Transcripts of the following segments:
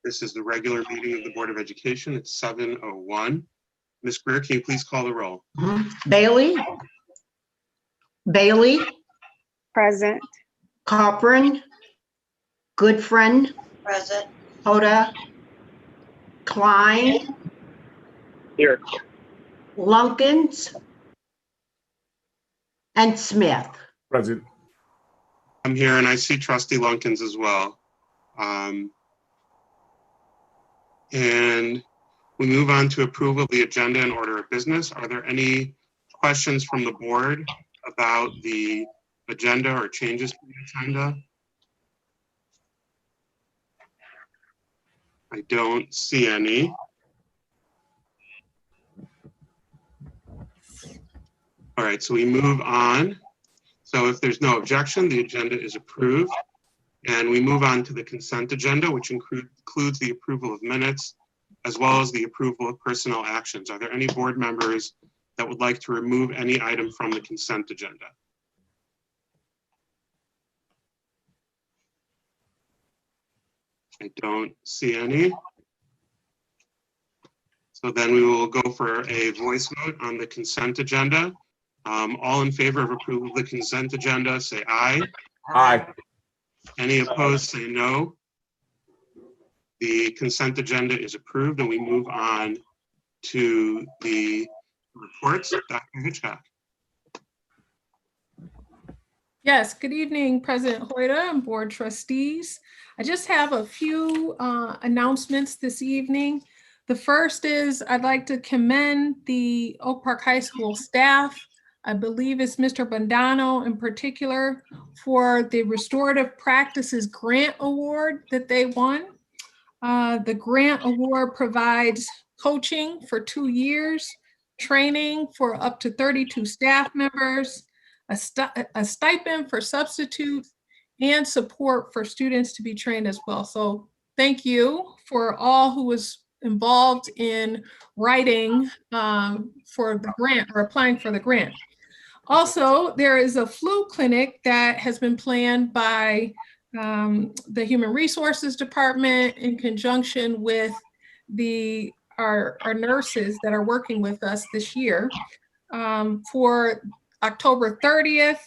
This is the regular meeting of the Board of Education. It's 7:01. Ms. Greer, can you please call the roll? Bailey? Bailey? Present. Cochran? Goodfriend? Present. Hoda? Klein? Here. Lunkins? And Smith. Present. I'm here and I see Trustee Lunkins as well. And we move on to approval of the agenda and order of business. Are there any questions from the board about the agenda or changes to the agenda? I don't see any. All right, so we move on. So if there's no objection, the agenda is approved. And we move on to the consent agenda, which includes the approval of minutes, as well as the approval of personnel actions. Are there any board members that would like to remove any item from the consent agenda? I don't see any. So then we will go for a voice vote on the consent agenda. All in favor of approval of the consent agenda, say aye. Aye. Any opposed, say no. The consent agenda is approved and we move on to the reports. Dr. Hitchcock. Yes, good evening, President Hoyda and board trustees. I just have a few announcements this evening. The first is I'd like to commend the Oak Park High School staff. I believe it's Mr. Bandano in particular for the Restorative Practices Grant Award that they won. The grant award provides coaching for 2 years, training for up to 32 staff members, a stipend for substitutes, and support for students to be trained as well. So thank you for all who was involved in writing for the grant or applying for the grant. Also, there is a flu clinic that has been planned by the Human Resources Department in conjunction with our nurses that are working with us this year for October 30th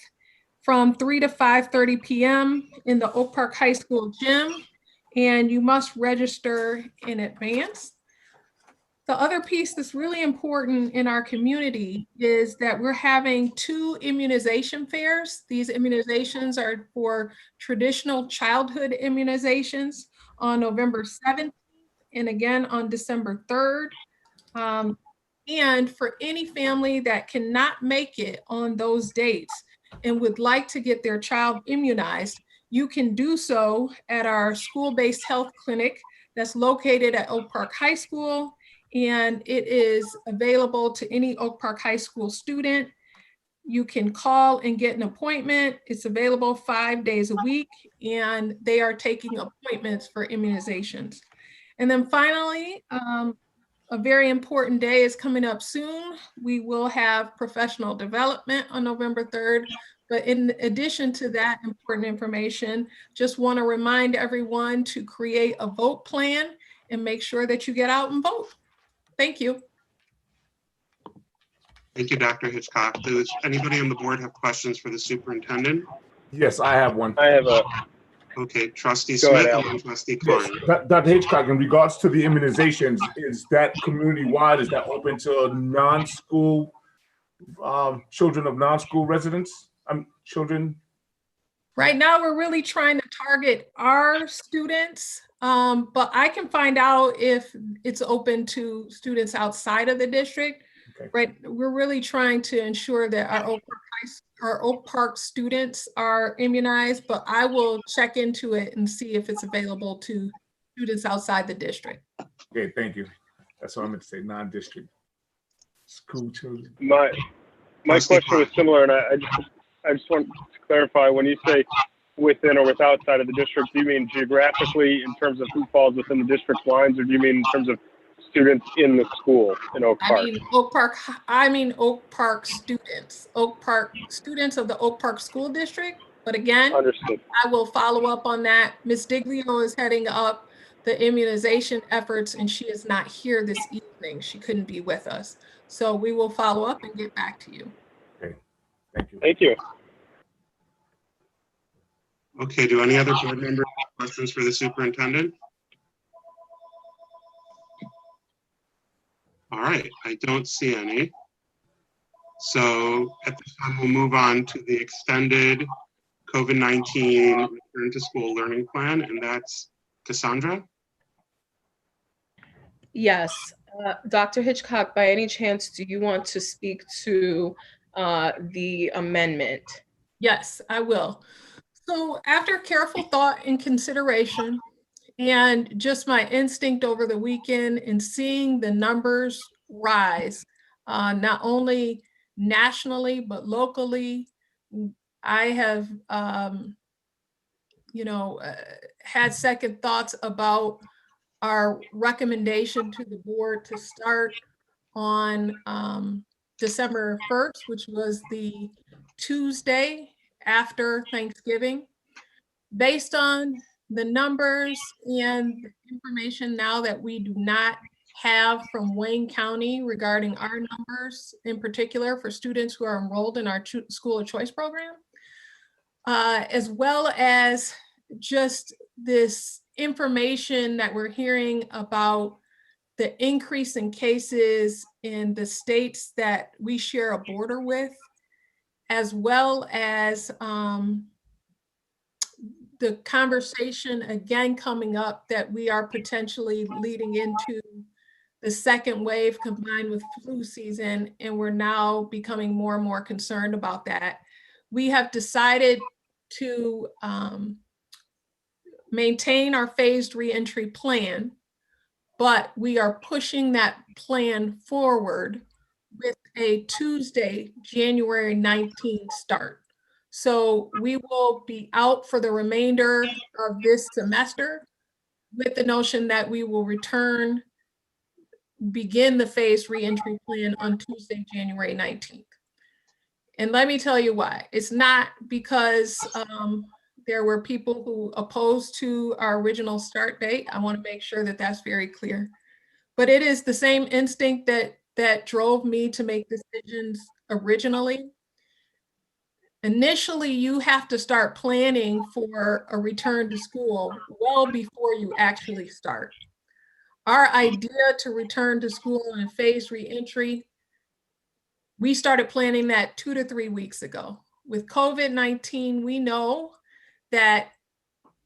from 3 to 5:30 p.m. in the Oak Park High School gym, and you must register in advance. The other piece that's really important in our community is that we're having 2 immunization fairs. These immunizations are for traditional childhood immunizations on November 7th and again on December 3rd. And for any family that cannot make it on those dates and would like to get their child immunized, you can do so at our school-based health clinic that's located at Oak Park High School. And it is available to any Oak Park High School student. You can call and get an appointment. It's available 5 days a week, and they are taking appointments for immunizations. And then finally, a very important day is coming up soon. We will have professional development on November 3rd. But in addition to that important information, just want to remind everyone to create a vote plan and make sure that you get out and vote. Thank you. Thank you, Dr. Hitchcock. Does anybody on the board have questions for the superintendent? Yes, I have one. I have a. Okay, Trustee Go Smith ahead, and Al. then Trustee Yes, Klein. Dr. Hitchcock, in regards to the immunizations, is that community-wide? Is that open to non-school children of non-school residents? Children? Right now, we're really trying to target our students, but I can find out if it's open to students outside of the district. Okay. Right, we're really trying to ensure that our Oak Park students are immunized, but I will check into it and see if it's available to students outside the district. Okay, thank you. That's what I meant to say, non-district school children. My Trustee question was similar, and I just want to clarify, when you say within or without side of the district, do you mean geographically in terms of who falls within the district lines, or do you mean in terms of students in the school in Oak Park? I mean Oak Park students, students of the Oak Park School District. But again, Understood. I will follow up on that. Ms. Diglio is heading up the immunization efforts, and she is not here this evening. She couldn't be with us. So we will follow up and get back to you. Okay, thank you. Thank you. Okay, do any other board members have questions for the superintendent? All right, I don't see any. So at this time, we'll move on to the extended COVID-19 return to school learning plan, and that's Cassandra. Yes. Dr. Hitchcock, by any chance, do you want to speak to the amendment? Yes, I will. So after careful thought and consideration, and just my instinct over the weekend and seeing the numbers rise, not only nationally, but locally, I have, had second thoughts about our recommendation to the board to start on December 1st, which was the Tuesday after Thanksgiving. Based on the numbers and information now that we do not have from Wayne County regarding our numbers, in particular for students who are enrolled in our school of choice program, as well as just this information that we're hearing about the increase in cases in the states that we share a border with, as well as the conversation again coming up that we are potentially leading into the second wave combined with flu season, and we're now becoming more and more concerned about that. We have decided to maintain our phased reentry plan, but we are pushing that plan forward with a Tuesday, January 19th start. So we will be out for the remainder of this semester with the notion that we will begin the phased reentry plan on Tuesday, January 19th. And let me tell you why. It's not because there were people who opposed to our original start date. I want to make sure that that's very clear. But it is the same instinct that drove me to make decisions originally. Initially, you have to start planning for a return to school well before you actually start. Our idea to return to school and phased reentry, we started planning that 2 to 3 weeks ago. With COVID-19, we know that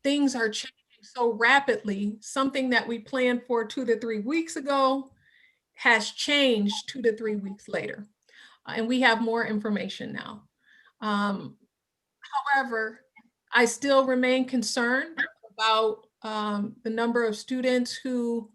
things are changing so rapidly. Something that we planned for 2 to 3 weeks ago has changed 2 to 3 weeks later. And we have more information now. However, I still remain concerned about the number of students who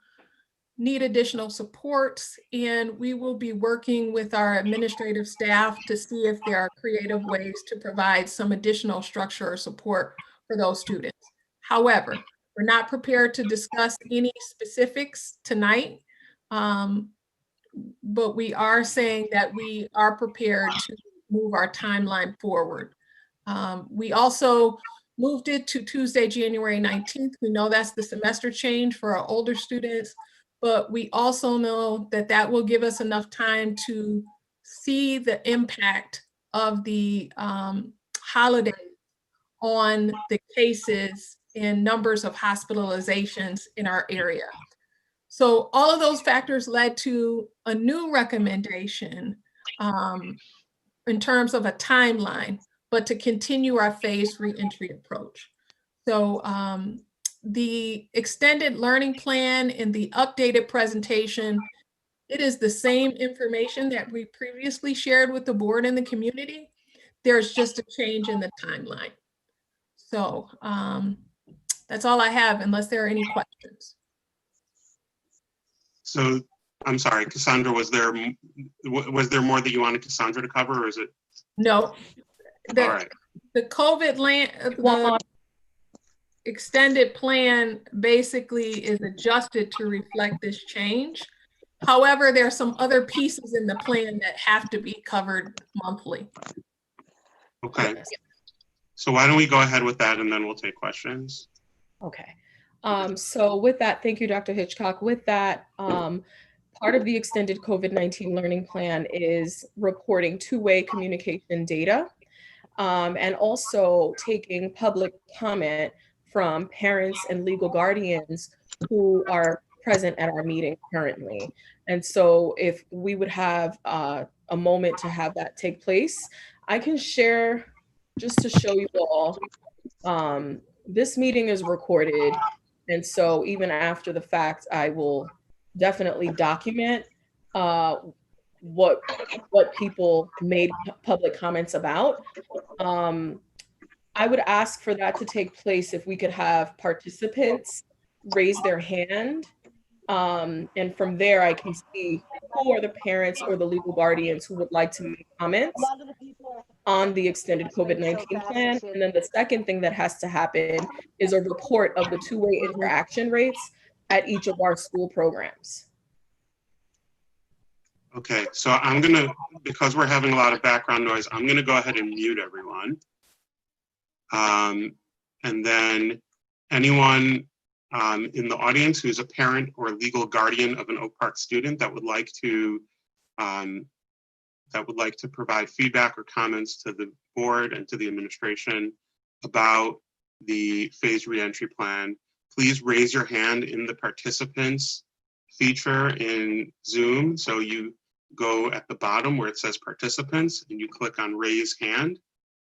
need additional supports, and we will be working with our administrative staff to see if there are creative ways to provide some additional structure or support for those students. However, we're not prepared to discuss any specifics tonight, but we are saying that we are prepared to move our timeline forward. We also moved it to Tuesday, January 19th. We know that's the semester change for our older students, but we also know that that will give us enough time to see the impact of the holiday on the cases and numbers of hospitalizations in our area. So all of those factors led to a new recommendation in terms of a timeline, but to continue our phased reentry approach. So the extended learning plan and the updated presentation, it is the same information that we previously shared with the board and the community. There's just a change in the timeline. So that's all I have, unless there are any questions. So I'm sorry, Cassandra, was there more that you wanted Cassandra to cover, or is it? No. All right. The COVID extended plan basically is adjusted to reflect this change. However, there are some other pieces in the plan that have to be covered monthly. Okay. So why don't we go ahead with that and then we'll take questions. Okay. So with that, thank you, Dr. Hitchcock. With that, part of the extended COVID-19 learning plan is reporting two-way communication data, and also taking public comment from parents and legal guardians who are present at our meeting currently. And so if we would have a moment to have that take place, I can share just to show you all, this meeting is recorded. And so even after the fact, I will definitely document what people made public comments about. I would ask for that to take place if we could have participants raise their hand. And from there, I can see who are the parents or the legal guardians who would like to make comments on the extended COVID-19 plan. And then the second thing that has to happen is a report of the two-way interaction rates at each of our school programs. Okay, so because we're having a lot of background noise, I'm gonna go ahead and mute everyone. And then anyone in the audience who's a parent or legal guardian of an Oak Park student that would like to provide feedback or comments to the board and to the administration about the phased reentry plan, please raise your hand in the participants feature in Zoom. So you go at the bottom where it says participants and you click on raise hand.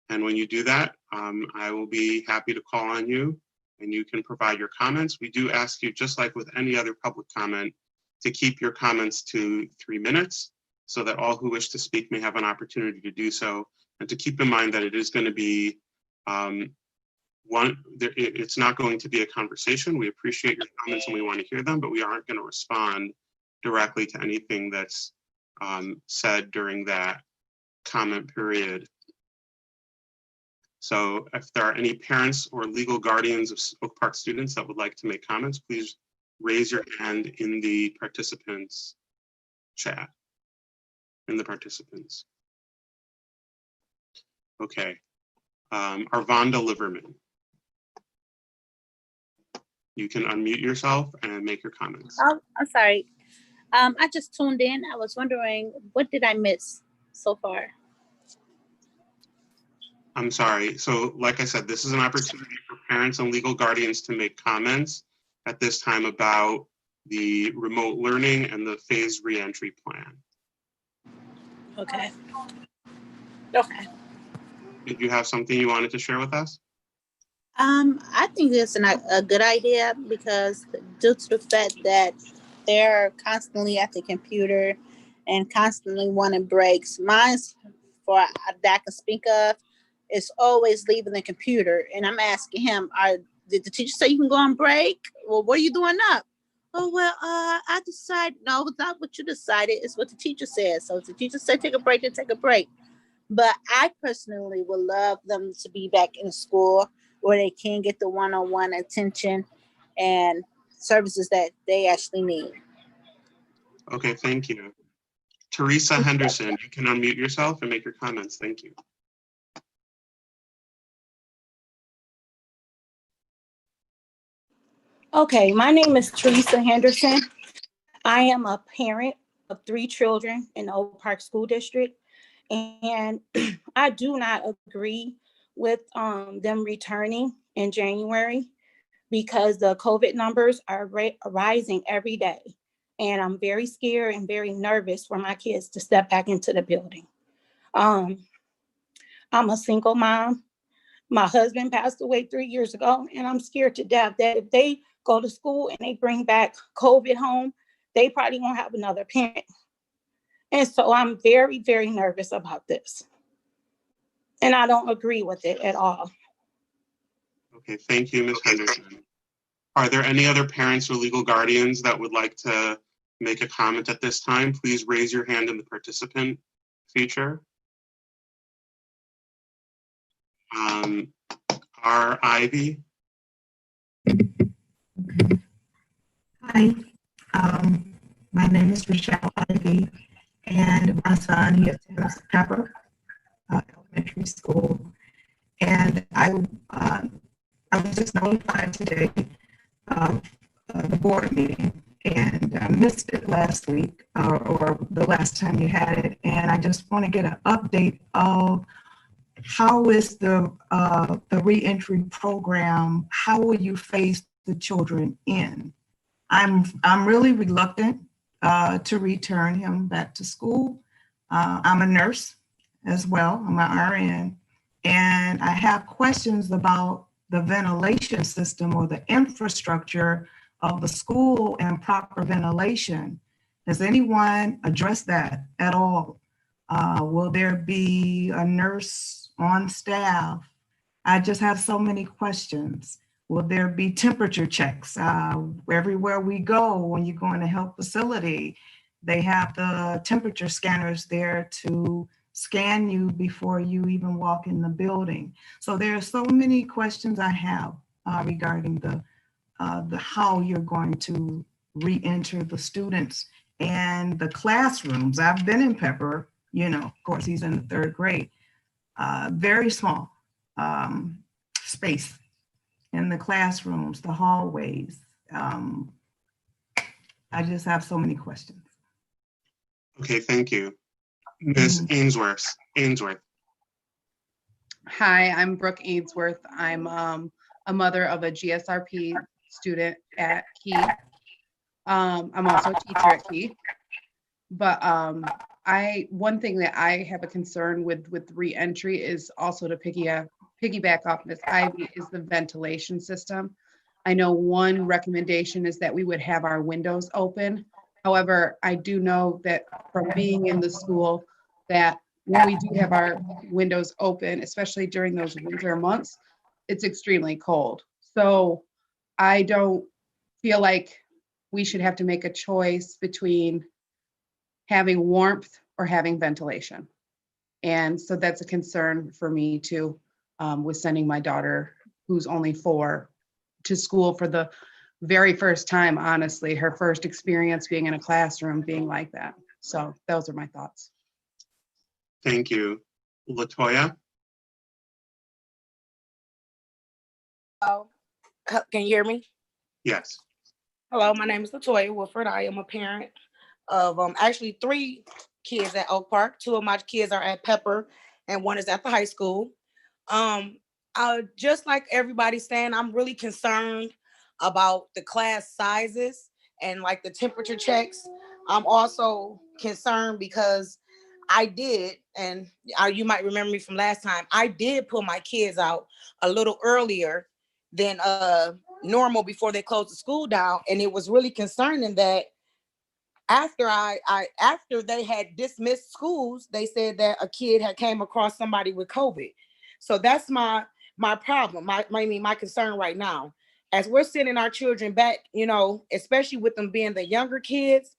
And when you do that, I will be happy to call on you and you can provide your comments. We do ask you, just like with any other public comment, to keep your comments to 3 minutes so that all who wish to speak may have an opportunity to do so. And to keep in mind that it is going to be it's not going to be a conversation. We appreciate your comments and we want to hear them, but we aren't going to respond directly to anything that's said during that comment period. So if there are any parents or legal guardians of Oak Park students that would like to make comments, please raise your hand in the participants chat, in the participants. Okay, Arvonda Liverman. You can unmute yourself and make your comments. Oh, I'm sorry. I just tuned in. I was wondering, what did I miss so far? I'm sorry. So like I said, this is an opportunity for parents and legal guardians to make comments at this time about the remote learning and the phased reentry plan. Okay. Okay. Did you have something you wanted to share with us? I think it's a good idea because due to the fact that they're constantly at the computer and constantly wanting breaks, mine's, for that I can speak of, is always leaving the computer. And I'm asking him, did the teacher say you can go on break? Well, what are you doing up? Oh, well, I decided, no, it's not what you decided, it's what the teacher said. So if the teacher said take a break, then take a break. But I personally would love them to be back in school where they can get the one-on-one attention and services that they actually need. Okay, thank you. Teresa Henderson, you can unmute yourself and make your comments. Thank you. Okay, my name is Teresa Henderson. I am a parent of 3 children in the Oak Park School District, and I do not agree with them returning in January because the COVID numbers are rising every day. And I'm very scared and very nervous for my kids to step back into the building. I'm a single mom. My husband passed away 3 years ago, and I'm scared to death that if they go to school and they bring back COVID home, they probably won't have another parent. And so I'm very, very nervous about this. And I don't agree with it at all. Okay, thank you, Ms. Henderson. Are there any other parents or legal guardians that would like to make a comment at this time? Please raise your hand in the participant feature. R. Ivy. Hi, my name is Rochelle Ivy, and my son, he attends Pepper Elementary School. And I was just notified today of the board meeting and missed it last week or the last time you had it. And I just want to get an update of how is the reentry program, how will you phase the children in? I'm really reluctant to return him back to school. I'm a nurse as well, I'm an RN, and I have questions about the ventilation system or the infrastructure of the school and proper ventilation. Has anyone addressed that at all? Will there be a nurse on staff? I just have so many questions. Will there be temperature checks? Everywhere we go, when you go in a health facility, they have the temperature scanners there to scan you before you even walk in the building. So there are so many questions I have regarding the how you're going to re-enter the students and the classrooms. I've been in Pepper, you know, of course he's in the 3rd grade, very small space in the classrooms, the hallways. I just have so many questions. Okay, thank you. Ms. Ainsworth. Hi, I'm Brooke Ainsworth. I'm a mother of a GSRP student at Key. I'm also a teacher at Key. But one thing that I have a concern with re-entry is also to piggyback off Ms. Ivy is the ventilation system. I know one recommendation is that we would have our windows open. However, I do know that from being in the school that when we do have our windows open, especially during those winter months, it's extremely cold. So I don't feel like we should have to make a choice between having warmth or having ventilation. And so that's a concern for me too, with sending my daughter, who's only 4, to school for the very first time, honestly, her first experience being in a classroom being like that. So those are my thoughts. Thank you. Latoya? Oh, can you hear me? Yes. Hello, my name is Latoya Woodford. I am a parent of actually 3 kids at Oak Park. 2 of my kids are at Pepper and 1 is at the high school. Just like everybody's saying, I'm really concerned about the class sizes and like the temperature checks. I'm also concerned because I did, and you might remember me from last time, I did pull my kids out a little earlier than normal before they closed the school down. And it was really concerning that after after they had dismissed schools, they said that a kid had came across somebody with COVID. So that's my problem, my concern right now. As we're sending our children back, you know, especially with them being the younger kids,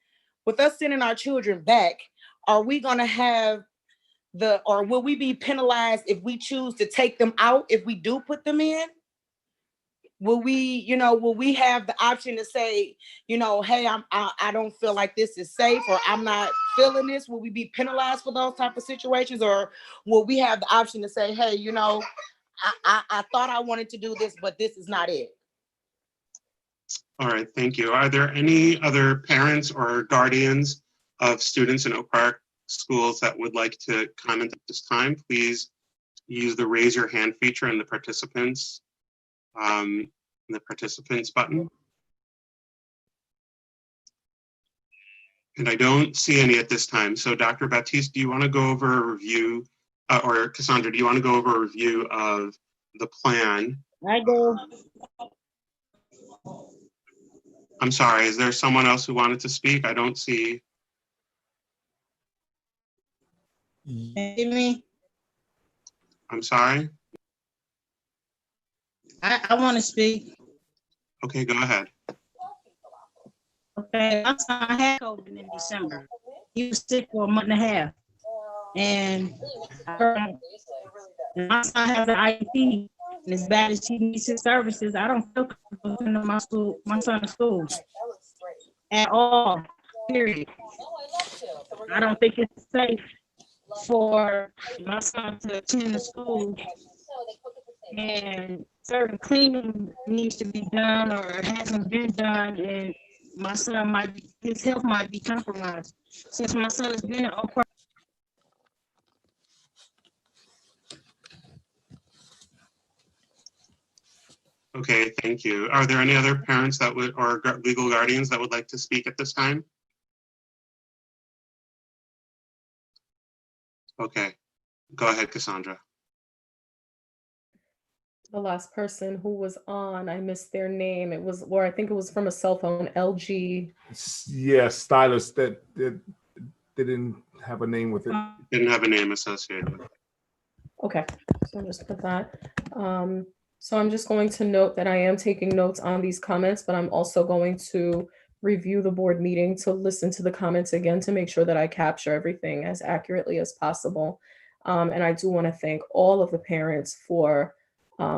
with us sending our children back, are we gonna have or will we be penalized if we choose to take them out if we do put them in? Will we have the option to say, you know, hey, I don't feel like this is safe, or I'm not feeling this? Will we be penalized for those type of situations? Or will we have the option to say, hey, you know, I thought I wanted to do this, but this is not it? All right, thank you. Are there any other parents or guardians of students in Oak Park schools that would like to comment at this time? Please use the raise your hand feature in the participants button. And I don't see any at this time. So Dr. Baptiste, do you want to go over a review, or Cassandra, do you want to go over a review of the plan? I do. I'm sorry, is there someone else who wanted to speak? I don't see. Me? I'm sorry. I want to speak. Okay, go ahead. Okay, my son had COVID in December. He was sick for a month and a half. And my son has an IEP, and as bad as he needs his services, I don't feel comfortable sending my son to school at all, period. I don't think it's safe for my son to attend the school and certain cleaning needs to be done or hasn't been done, and my son might be, his health might be compromised. Since my son has been in Oak Park. Okay, thank you. Are there any other parents that would, or legal guardians that would like to speak at this time? Okay, go ahead, Cassandra. The last person who was on, I missed their name. It was, or I think it was from a cell phone, LG. Yeah, stylus that didn't have a name with it. Didn't have a name associated with it. Okay, so I'll just put that. So I'm just going to note that I am taking notes on these comments, but I'm also going to review the board meeting to listen to the comments again to make sure that I capture everything as accurately as possible. And I do want to thank all of the parents for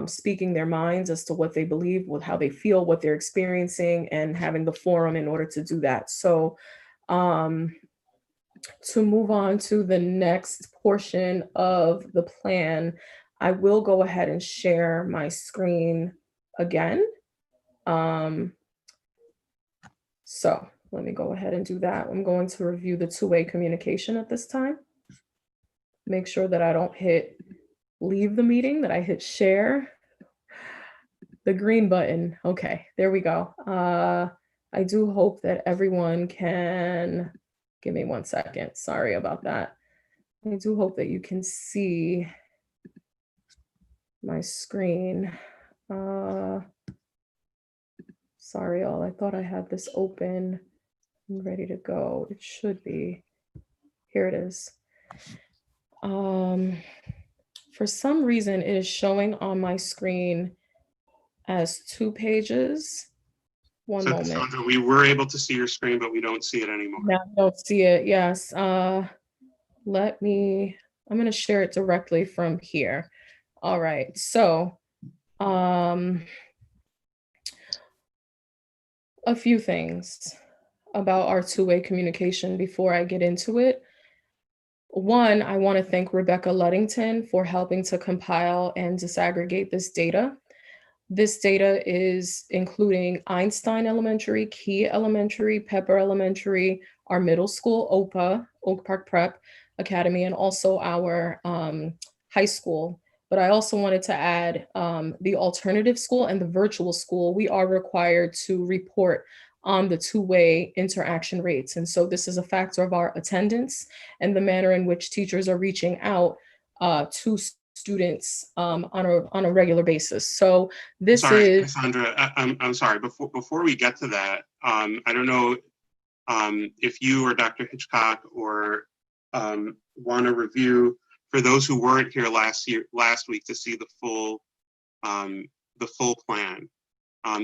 speaking their minds as to what they believe, with how they feel, what they're experiencing, and having the forum in order to do that. So to move on to the next portion of the plan, I will go ahead and share my screen again. So let me go ahead and do that. I'm going to review the two-way communication at this time. Make sure that I don't hit leave the meeting, that I hit share. The green button. Okay, there we go. I do hope that everyone can, give me 1 second. Sorry about that. I do hope that you can see my screen. Sorry, all. I thought I had this open and ready to go. It should be. Here it is. For some reason, it is showing on my screen as 2 pages. One So, moment. Cassandra, we were able to see your screen, but we don't see it anymore. Now I don't see it. Yes. Let me, I'm going to share it directly from here. All right. So, a few things about our two-way communication before I get into it. One, I want to thank Rebecca Luddington for helping to compile and disaggregate this data. This data is including Einstein Elementary, Key Elementary, Pepper Elementary, our middle school, OPA, Oak Park Prep Academy, and also our high school. But I also wanted to add the alternative school and the virtual school. We are required to report on the two-way interaction rates. And so this is a factor of our attendance and the manner in which teachers are reaching out to students on a regular basis. So this is— Cassandra, I'm sorry, before we get to that, I don't know if you or Dr. Hitchcock or want to review, for those who weren't here last week to see the full plan.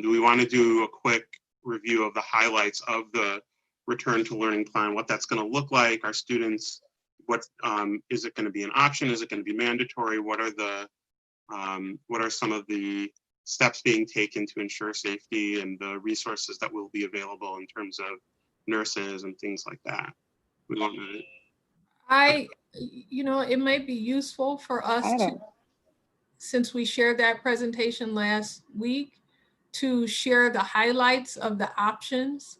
Do we want to do a quick review of the highlights of the return to learning plan, what that's going to look like, our students, what is it going to be an option? Is it going to be mandatory? What are some of the steps being taken to ensure safety and the resources that will be available in terms of nurses and things like that? We want to. It might be useful for us to, since we shared that presentation last week, to share the highlights of the options,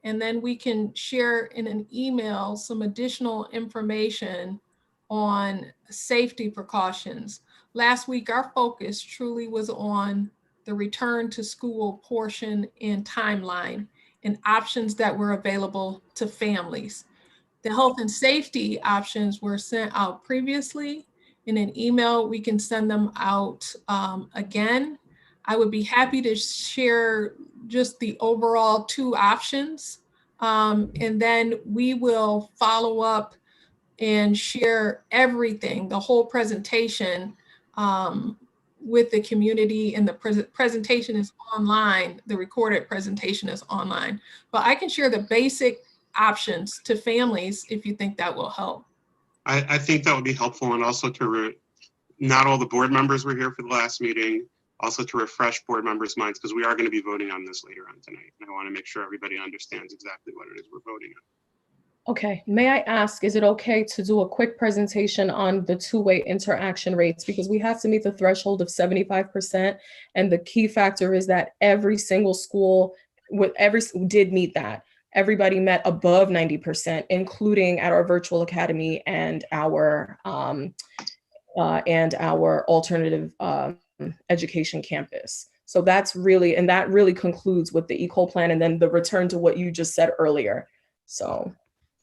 and then we can share in an email some additional information on safety precautions. Last week, our focus truly was on the return to school portion and timeline and options that were available to families. The health and safety options were sent out previously in an email. We can send them out again. I would be happy to share just the overall 2 options. And then we will follow up and share everything, the whole presentation with the community, and the presentation is online. The recorded presentation is online, but I can share the basic options to families if you think that will help. I think that would be helpful, and also not all the board members were here for the last meeting, also to refresh board members' minds, because we are going to be voting on this later on tonight. And I want to make sure everybody understands exactly what it is we're voting on. Okay, may I ask, is it okay to do a quick presentation on the two-way interaction rates? Because we have to meet the threshold of 75%. And the key factor is that every single school did meet that. Everybody met above 90%, including at our virtual academy and our alternative education campus. So that's really, and that really concludes with the EQOL plan, and then the return to what you just said earlier. So.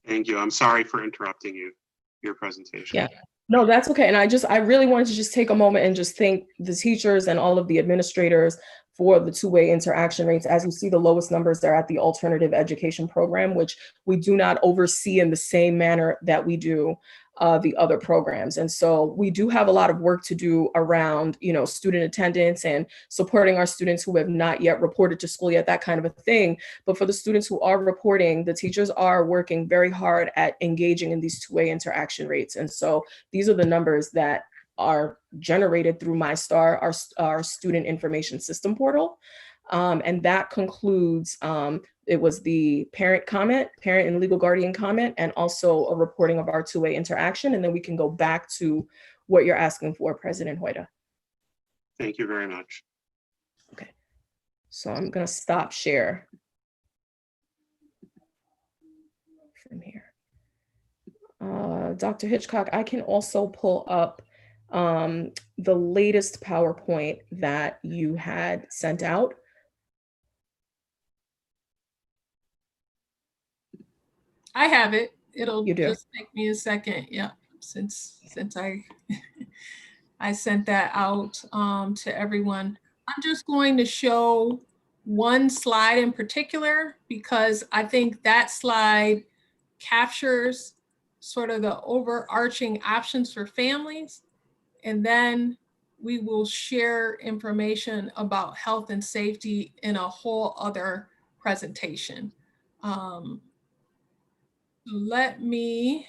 Thank you. I'm sorry for interrupting your presentation. Yeah, no, that's okay. And I really wanted to just take a moment and just thank the teachers and all of the administrators for the two-way interaction rates. As you see, the lowest numbers are at the alternative education program, which we do not oversee in the same manner that we do the other programs. And so we do have a lot of work to do around, student attendance and supporting our students who have not yet reported to school yet, that kind of a thing. But for the students who are reporting, the teachers are working very hard at engaging in these two-way interaction rates. And so these are the numbers that are generated through MyStar, our student information system portal. And that concludes, it was the parent and legal guardian comment, and also a reporting of our two-way interaction. And then we can go back to what you're asking for, President Hoyda. Thank you very much. Okay, so I'm gonna stop share from here. Dr. Hitchcock, I can also pull up the latest PowerPoint that you had sent out. I have it. It'll You do. just take me a second. Yeah, since I sent that out to everyone. I'm just going to show one slide in particular because I think that slide captures sort of the overarching options for families. And then we will share information about health and safety in a whole other presentation. Let me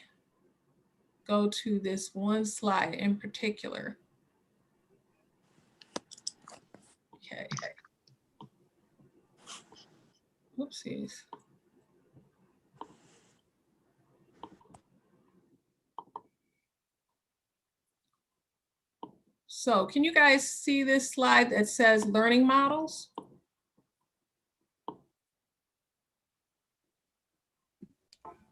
go to this one slide in particular. Okay. Oopsies. So can you guys see this slide that says learning models?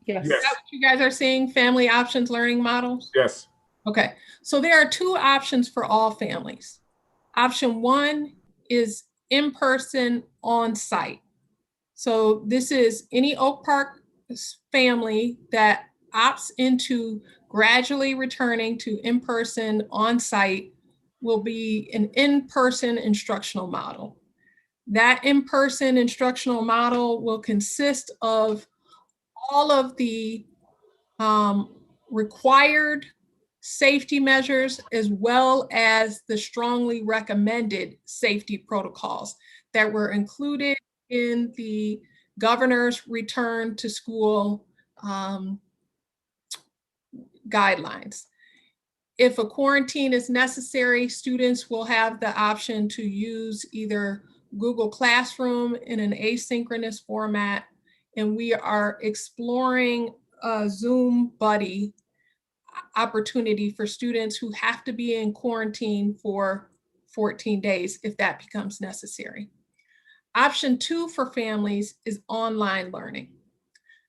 Yes. Is that what you guys are seeing, family options learning models? Yes. Okay, so there are two options for all families. Option one is in-person on-site. So this is any Oak Park family that opts into gradually returning to in-person on-site will be an in-person instructional model. That in-person instructional model will consist of all of the required safety measures as well as the strongly recommended safety protocols that were included in the governor's return to school guidelines. If a quarantine is necessary, students will have the option to use either Google Classroom in an asynchronous format, and we are exploring a Zoom buddy opportunity for students who have to be in quarantine for 14 days if that becomes necessary. Option two for families is online learning.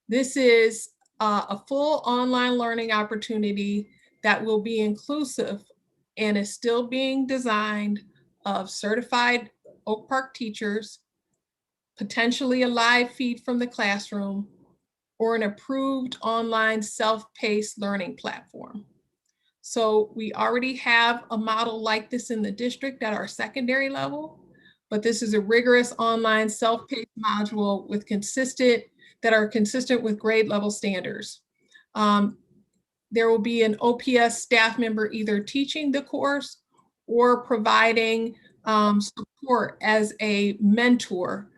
This is a full online learning opportunity that will be inclusive and is still being designed of certified Oak Park teachers, potentially a live feed from the classroom, or an approved online self-paced learning platform. So we already have a model like this in the district at our secondary level, but this is a rigorous online self-paced module with that are consistent with grade level standards. There will be an OPS staff member either teaching the course or providing support as a mentor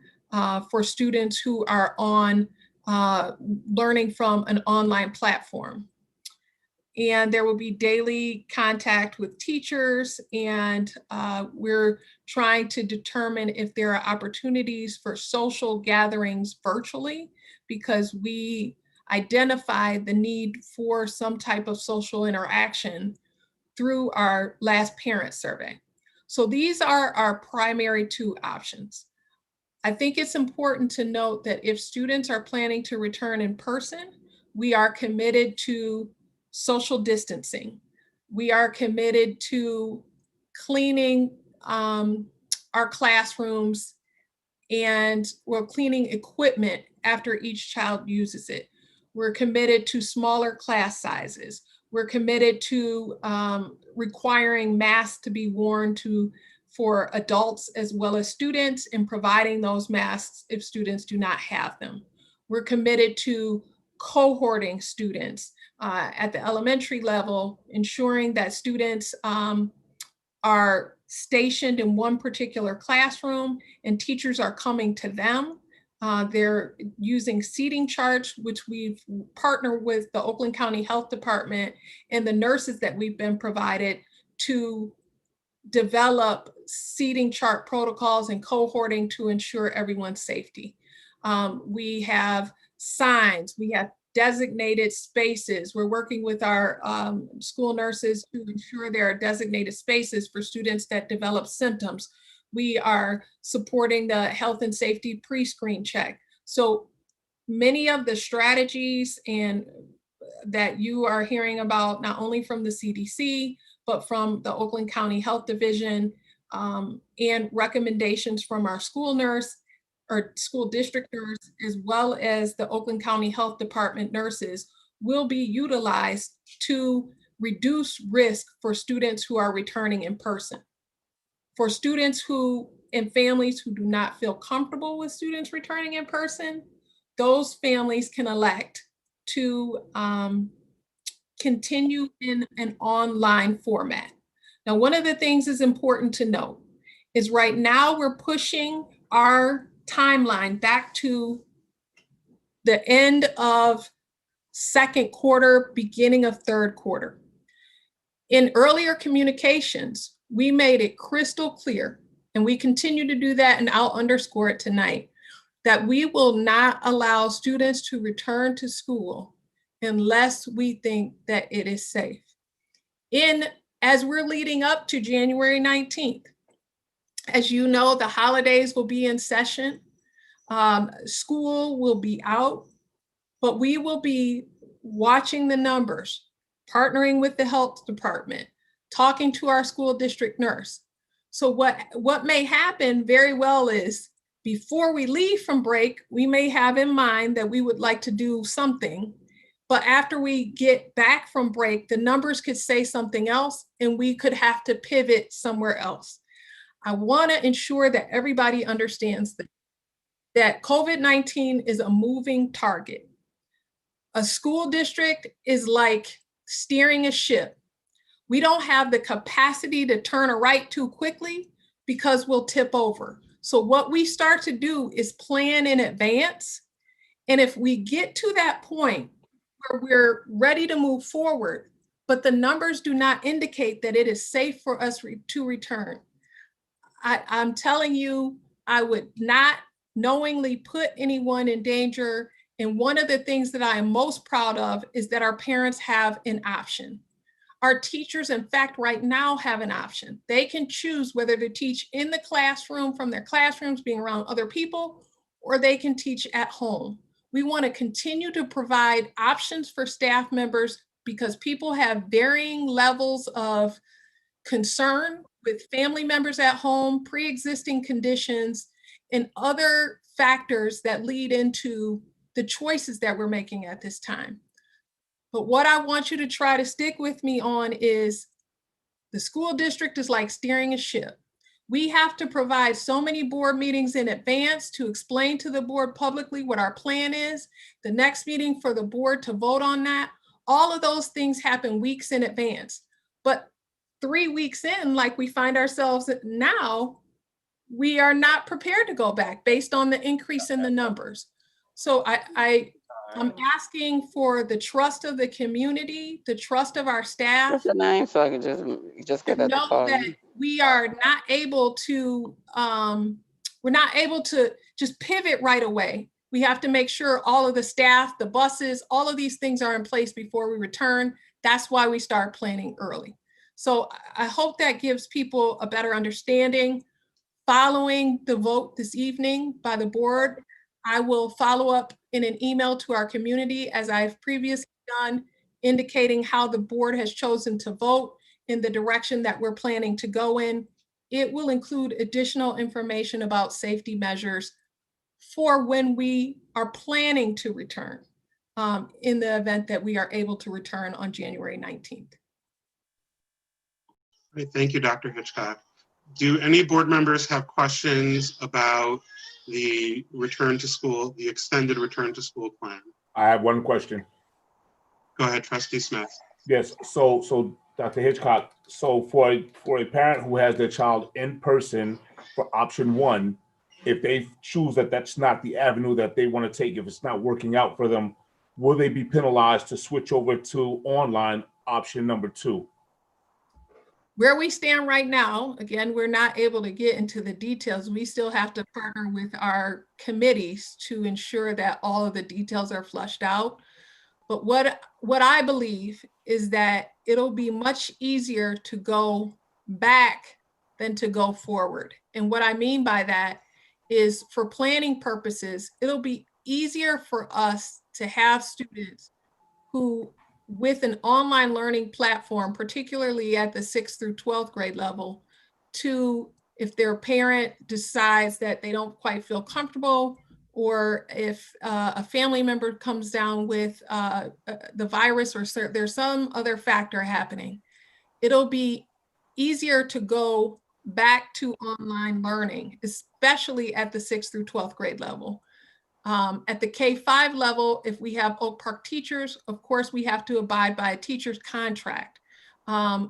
for students who are on learning from an online platform. And there will be daily contact with teachers, and we're trying to determine if there are opportunities for social gatherings virtually, because identified the need for some type of social interaction through our last parent survey. So these are our primary two options. I think it's important to note that if students are planning to return in person, we are committed to social distancing. We are committed to cleaning our classrooms, and we're cleaning equipment after each child uses it. We're committed to smaller class sizes. We're committed to requiring masks to be worn for adults as well as students, and providing those masks if students do not have them. We're committed to cohorting students at the elementary level, ensuring that students are stationed in one particular classroom and teachers are coming to them. They're using seating charts, which we've partnered with the Oakland County Health Department and the nurses that we've been provided to develop seating chart protocols and cohorting to ensure everyone's safety. We have signs, we have designated spaces. We're working with our school nurses to ensure there are designated spaces for students that develop symptoms. We are supporting the health and safety pre-screen check. So many of the strategies and that you are hearing about, not only from the CDC, but from the Oakland County Health Division, and recommendations from our school nurse or school district nurse, as well as the Oakland County Health Department nurses, will be utilized to reduce risk for students who are returning in person. For students who and families who do not feel comfortable with students returning in person, those families can elect to continue in an online format. Now, one of the things is important to note is right now we're pushing our timeline back to the end of second quarter, beginning of third quarter. In earlier communications, we made it crystal clear, and we continue to do that, and I'll underscore it tonight, that we will not allow students to return to school unless we think that it is safe. As we're leading up to January 19th, as you know, the holidays will be in session. School will be out, but we will be watching the numbers, partnering with the health department, talking to our school district nurse. So what may happen very well is before we leave from break, we may have in mind that we would like to do something, but after we get back from break, the numbers could say something else and we could have to pivot somewhere else. I want to ensure that everybody understands that COVID-19 is a moving target. A school district is like steering a ship. We don't have the capacity to turn a right too quickly because we'll tip over. So what we start to do is plan in advance. And if we get to that point where we're ready to move forward, but the numbers do not indicate that it is safe for us to return, I'm telling you, I would not knowingly put anyone in danger. And one of the things that I am most proud of is that our parents have an option. Our teachers, in fact, right now have an option. They can choose whether to teach in the classroom from their classrooms, being around other people, or they can teach at home. We want to continue to provide options for staff members because people have varying levels of concern with family members at home, pre-existing conditions, and other factors that lead into the choices that we're making at this time. But what I want you to try to stick with me on is the school district is like steering a ship. We have to provide so many board meetings in advance to explain to the board publicly what our plan is. The next meeting for the board to vote on that. All of those things happen weeks in advance. But 3 weeks in, like we find ourselves now, we are not prepared to go back based on the increase in the numbers. So I'm asking for the trust of the community, the trust of our staff. What's your name so I can just get that to Know call that you? we are not able to, we're not able to just pivot right away. We have to make sure all of the staff, the buses, all of these things are in place before we return. That's why we start planning early. So I hope that gives people a better understanding. Following the vote this evening by the board, I will follow up in an email to our community, as I've previously done, indicating how the board has chosen to vote in the direction that we're planning to go in. It will include additional information about safety measures for when we are planning to return, in the event that we are able to return on January 19th. Great, thank you, Dr. Hitchcock. Do any board members have questions about the return to school, the extended return to school plan? I have one question. Go ahead, Trustee Smith. Yes, so Dr. Hitchcock, so for a parent who has their child in person for option one, if they choose that that's not the avenue that they want to take, if it's not working out for them, will they be penalized to switch over to online option number two? Where we stand right now, again, we're not able to get into the details. We still have to partner with our committees to ensure that all of the details are flushed out. But what I believe is that it'll be much easier to go back than to go forward. And what I mean by that is, for planning purposes, it'll be easier for us to have students who, with an online learning platform, particularly at the 6th through 12th grade level, to, if their parent decides that they don't quite feel comfortable, or if a family member comes down with the virus, or there's some other factor happening, it'll be easier to go back to online learning, especially at the 6th through 12th grade level. At the K-5 level, if we have Oak Park teachers, of course, we have to abide by a teacher's contract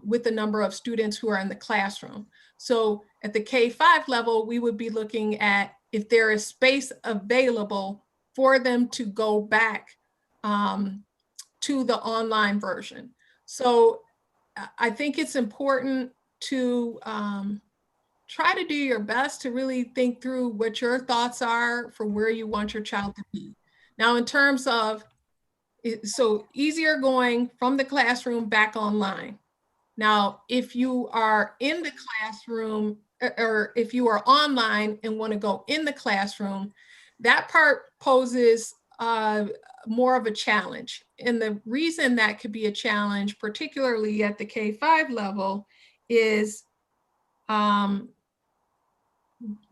with the number of students who are in the classroom. So at the K-5 level, we would be looking at if there is space available for them to go back to the online version. So I think it's important to try to do your best to really think through what your thoughts are for where you want your child to be. Now, in terms of, so easier going from the classroom back online. Now, if you are in the classroom, or if you are online and want to go in the classroom, that part poses more of a challenge. And the reason that could be a challenge, particularly at the K-5 level, is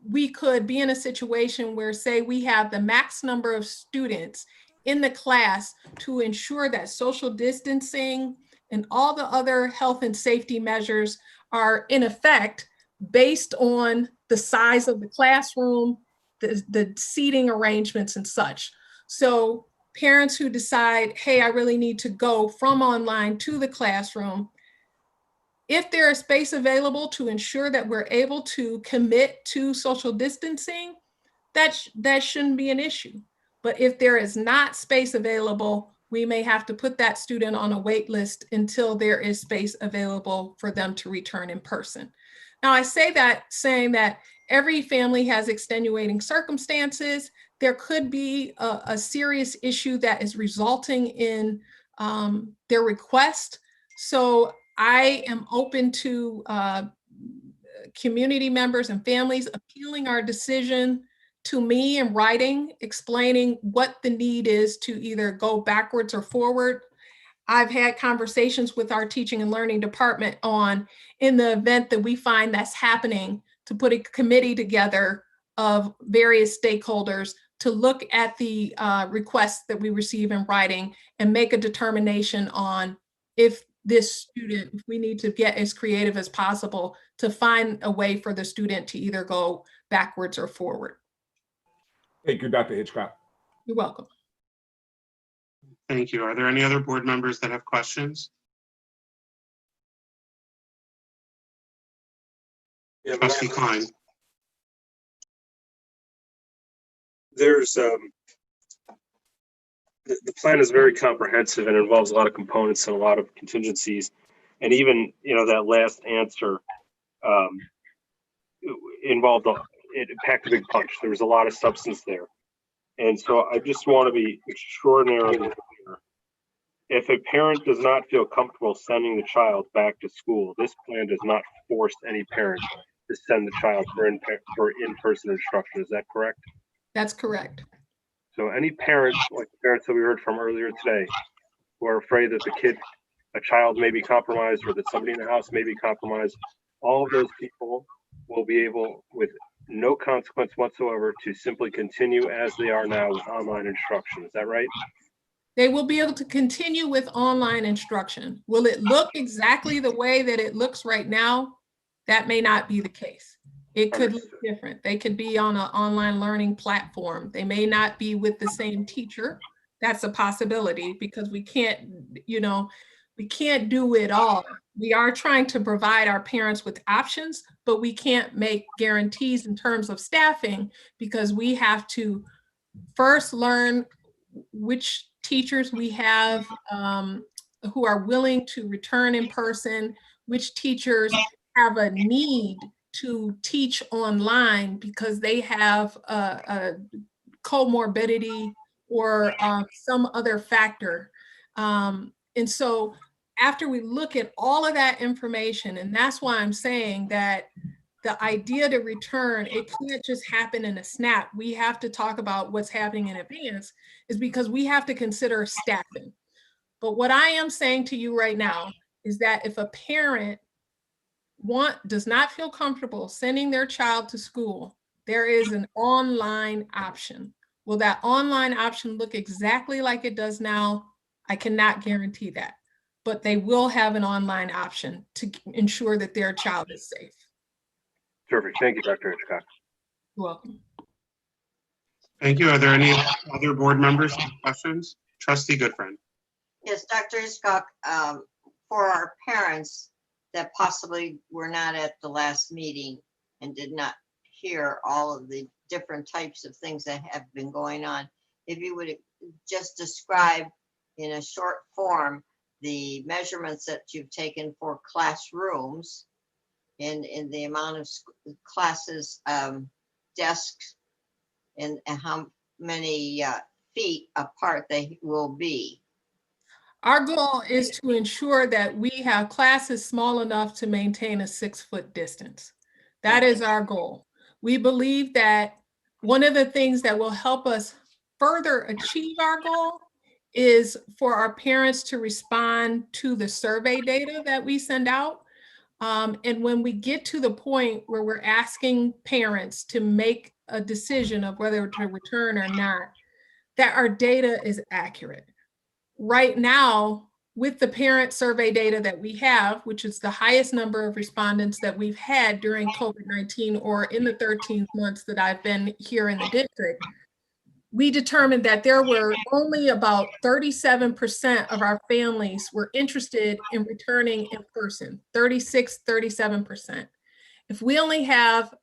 we could be in a situation where, say, we have the max number of students in the class to ensure that social distancing and all the other health and safety measures are in effect based on the size of the classroom, the seating arrangements and such. So parents who decide, hey, I really need to go from online to the classroom, if there is space available to ensure that we're able to commit to social distancing, that shouldn't be an issue. But if there is not space available, we may have to put that student on a wait list until there is space available for them to return in person. Now, I say that saying that every family has extenuating circumstances. There could be a serious issue that is resulting in their request. So I am open to community members and families appealing our decision to me in writing, explaining what the need is to either go backwards or forward. I've had conversations with our teaching and learning department on, in the event that we find that's happening, to put a committee together of various stakeholders to look at the requests that we receive in writing and make a determination on if this student, if we need to get as creative as possible to find a way for the student to either go backwards or forward. Thank you, Dr. Hitchcock. You're welcome. Thank you. Are there any other board members that have questions? Yeah, Trustee Klein. There's the plan is very comprehensive and involves a lot of components and a lot of contingencies, and even that last answer involved it packed a big punch. There was a lot of substance there. And so I just want to be extraordinarily clear. If a parent does not feel comfortable sending the child back to school, this plan does not force any parent to send the child for in-person instruction. Is that correct? That's correct. So any parents, like the parents that we heard from earlier today, who are afraid that a child may be compromised or that somebody in the house may be compromised, all of those people will be able, with no consequence whatsoever, to simply continue as they are now with online instruction. Is that right? They will be able to continue with online instruction. Will it look exactly the way that it looks right now? That may not be the case. It could look different. They could be on an online learning platform. They may not be with the same teacher. That's a possibility because we can't, we can't do it all. We are trying to provide our parents with options, but we can't make guarantees in terms of staffing because we have to first learn which teachers we have who are willing to return in person, which teachers have a need to teach online because they have a comorbidity or some other factor. And so after we look at all of that information, and that's why I'm saying that the idea to return, it can't just happen in a snap. We have to talk about what's happening in advance, is because we have to consider staffing. But what I am saying to you right now is that if a parent does not feel comfortable sending their child to school, there is an online option. Will that online option look exactly like it does now? I cannot guarantee that, but they will have an online option to ensure that their child is safe. Terrific. Thank you, Dr. Hitchcock. You're welcome. Thank you. Are there any other board members with questions? Trustee Goodfriend. Yes, Dr. Hitchcock, for our parents that possibly were not at the last meeting and did not hear all of the different types of things that have been going on, if you would just describe in a short form the measurements that you've taken for classrooms and in the amount of classes, desks, and how many feet apart they will be. Our goal is to ensure that we have classes small enough to maintain a 6-foot distance. That is our goal. We believe that one of the things that will help us further achieve our goal is for our parents to respond to the survey data that we send out. And when we get to the point where we're asking parents to make a decision of whether to return or not, that our data is accurate. Right now, with the parent survey data that we have, which is the highest number of respondents that we've had during COVID-19 or in the 13 months that I've been here in the district, we determined that there were only about 37% of our families were interested in returning in person, 37%. If we only have,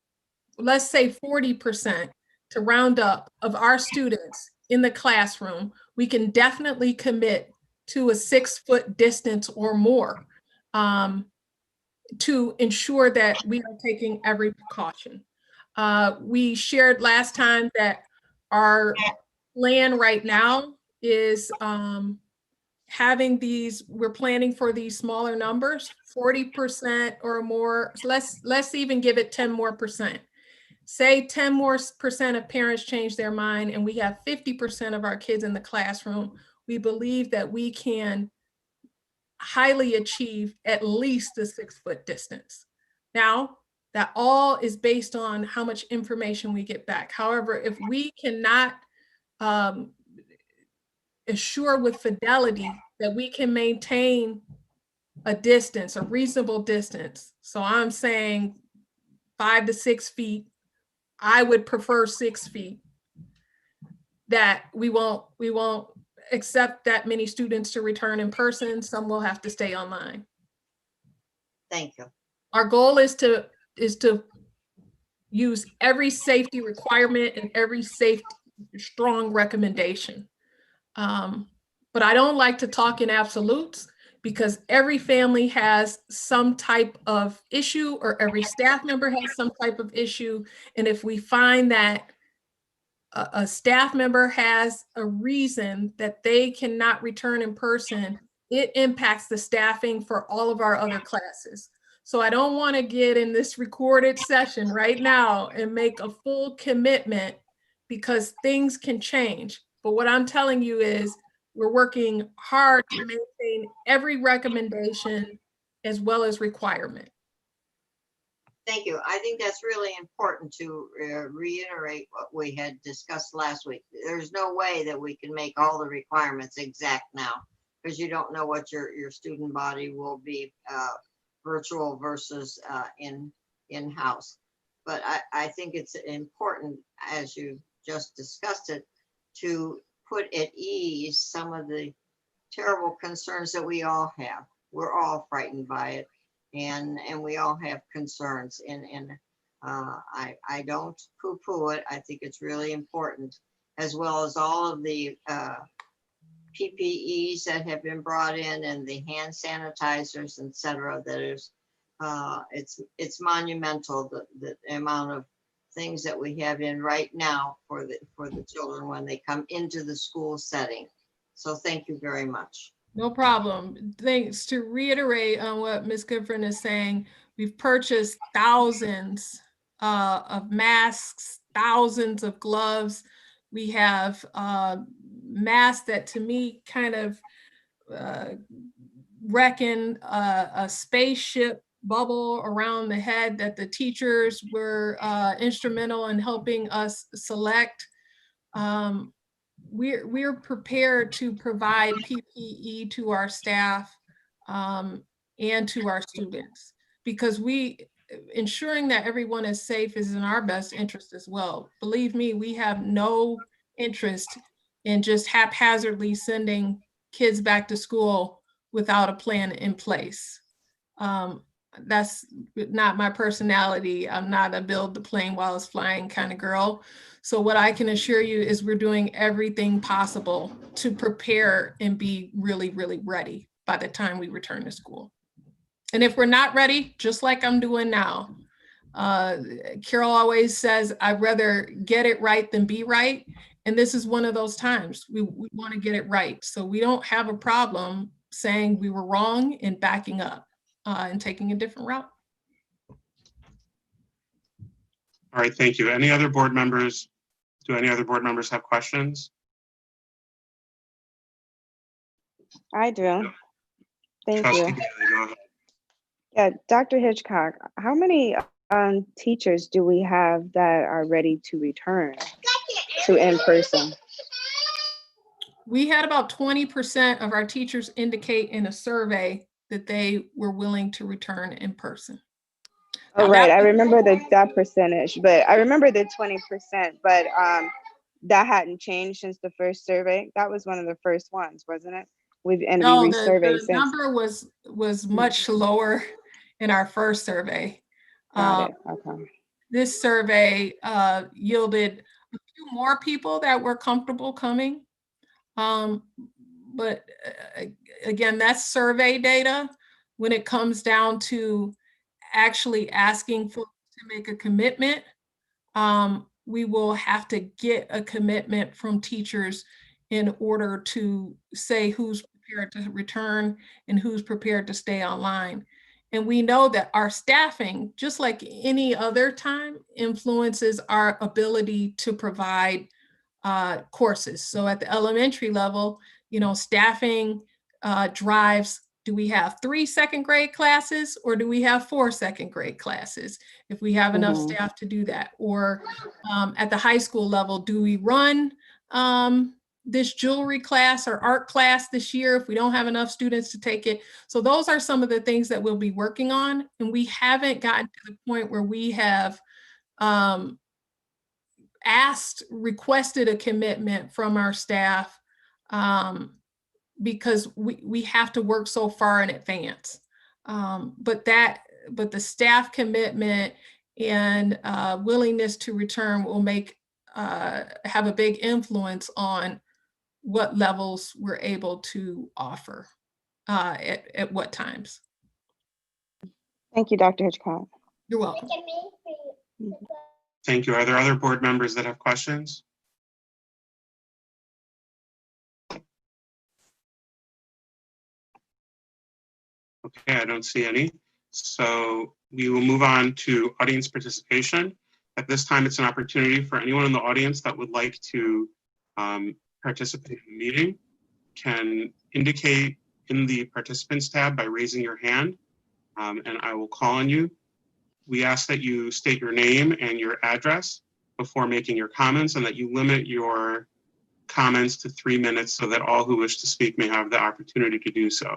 let's say 40% to round up of our students in the classroom, we can definitely commit to a 6-foot distance or more to ensure that we are taking every precaution. We shared last time that our plan right now is having these, we're planning for these smaller numbers, 40% or more. So let's even give it 10 more percent. Say 10 more percent of parents change their mind and we have 50% of our kids in the classroom. We believe that we can highly achieve at least the 6-foot distance. Now, that all is based on how much information we get back. However, if we cannot assure with fidelity that we can maintain a distance, a reasonable distance, so I'm saying 5 to 6 feet, I would prefer 6 feet, that we won't accept that many students to return in person. Some will have to stay online. Thank you. Our goal is to use every safety requirement and every safety strong recommendation. But I don't like to talk in absolutes because every family has some type of issue or every staff member has some type of issue. And if we find that a staff member has a reason that they cannot return in person, it impacts the staffing for all of our other classes. So I don't want to get in this recorded session right now and make a full commitment because things can change. But what I'm telling you is we're working hard to maintain every recommendation as well as requirement. Thank you. I think that's really important to reiterate what we had discussed last week. There's no way that we can make all the requirements exact now because you don't know what your student body will be virtual versus in-house. But I think it's important, as you just discussed it, to put at ease some of the terrible concerns that we all have. We're all frightened by it. And we all have concerns, and I don't poo-poo it. I think it's really important, as well as all of the PPEs that have been brought in and the hand sanitizers, et cetera. That is, it's monumental the amount of things that we have in right now for the children when they come into the school setting. So thank you very much. No problem. Thanks. To reiterate on what Ms. Goodfriend is saying, we've purchased thousands of masks, thousands of gloves. We have masks that to me kind of reckon a spaceship bubble around the head that the teachers were instrumental in helping us select. We're prepared to provide PPE to our staff and to our students because ensuring that everyone is safe is in our best interest as well. Believe me, we have no interest in just haphazardly sending kids back to school without a plan in place. That's not my personality. I'm not a build the plane while it's flying kind of girl. So what I can assure you is we're doing everything possible to prepare and be really, really ready by the time we return to school. And if we're not ready, just like I'm doing now, Carol always says, I'd rather get it right than be right. And this is one of those times we want to get it right. So we don't have a problem saying we were wrong and backing up and taking a different route. All right, thank you. Any other board members? Do any other board members have questions? I do. Thank Trustee you. Daly, go ahead. Yeah, Dr. Hitchcock, how many teachers do we have that are ready to return to in-person? We had about 20% of our teachers indicate in a survey that they were willing to return in person. Oh, right. I remember that percentage, but I remember the 20%, but that hadn't changed since the first survey. That was one of the first ones, wasn't it? We resurveyed the number was much lower in our first survey. Got it. Okay. This survey yielded a few more people that were comfortable coming. But again, that's survey data. When it comes down to actually asking folks to make a commitment, we will have to get a commitment from teachers in order to say who's prepared to return and who's prepared to stay online. And we know that our staffing, just like any other time, influences our ability to provide courses. So at the elementary level, staffing drives, do we have 3 second grade classes or do we have 4 second grade classes? If we have enough staff to do that, or at the high school level, do we run this jewelry class or art class this year if we don't have enough students to take it? So those are some of the things that we'll be working on. And we haven't gotten to the point where we have requested a commitment from our staff because we have to work so far in advance. But the staff commitment and willingness to return will have a big influence on what levels we're able to offer at what times. Thank you, Dr. Hitchcock. You're welcome. Thank you. Are there other board members that have questions? Okay, I don't see any. So we will move on to audience participation. At this time, it's an opportunity for anyone in the audience that would like to participate in the meeting can indicate in the participants tab by raising your hand, and I will call on you. We ask that you state your name and your address before making your comments, and that you limit your comments to 3 minutes so that all who wish to speak may have the opportunity to do so.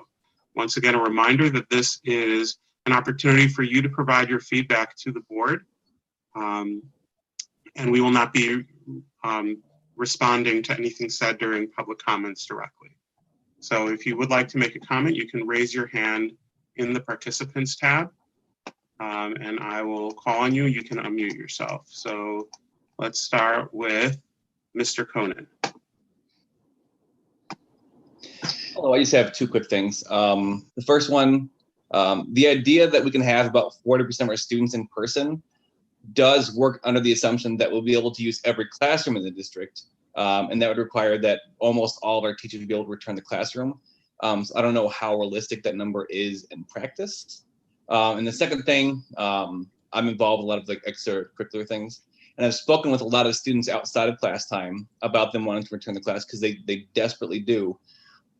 Once again, a reminder that this is an opportunity for you to provide your feedback to the board, and we will not be responding to anything said during public comments directly. So if you would like to make a comment, you can raise your hand in the participants tab, and I will call on you. You can unmute yourself. So let's start with Mr. Conan. Hello, I just have two quick things. The first one, the idea that we can have about 40% of our students in person does work under the assumption that we'll be able to use every classroom in the district. And that would require that almost all of our teachers would be able to return to the classroom. So I don't know how realistic that number is in practice. And the second thing, I'm involved in a lot of like extracurricular things. And I've spoken with a lot of students outside of class time about them wanting to return to class because they desperately do.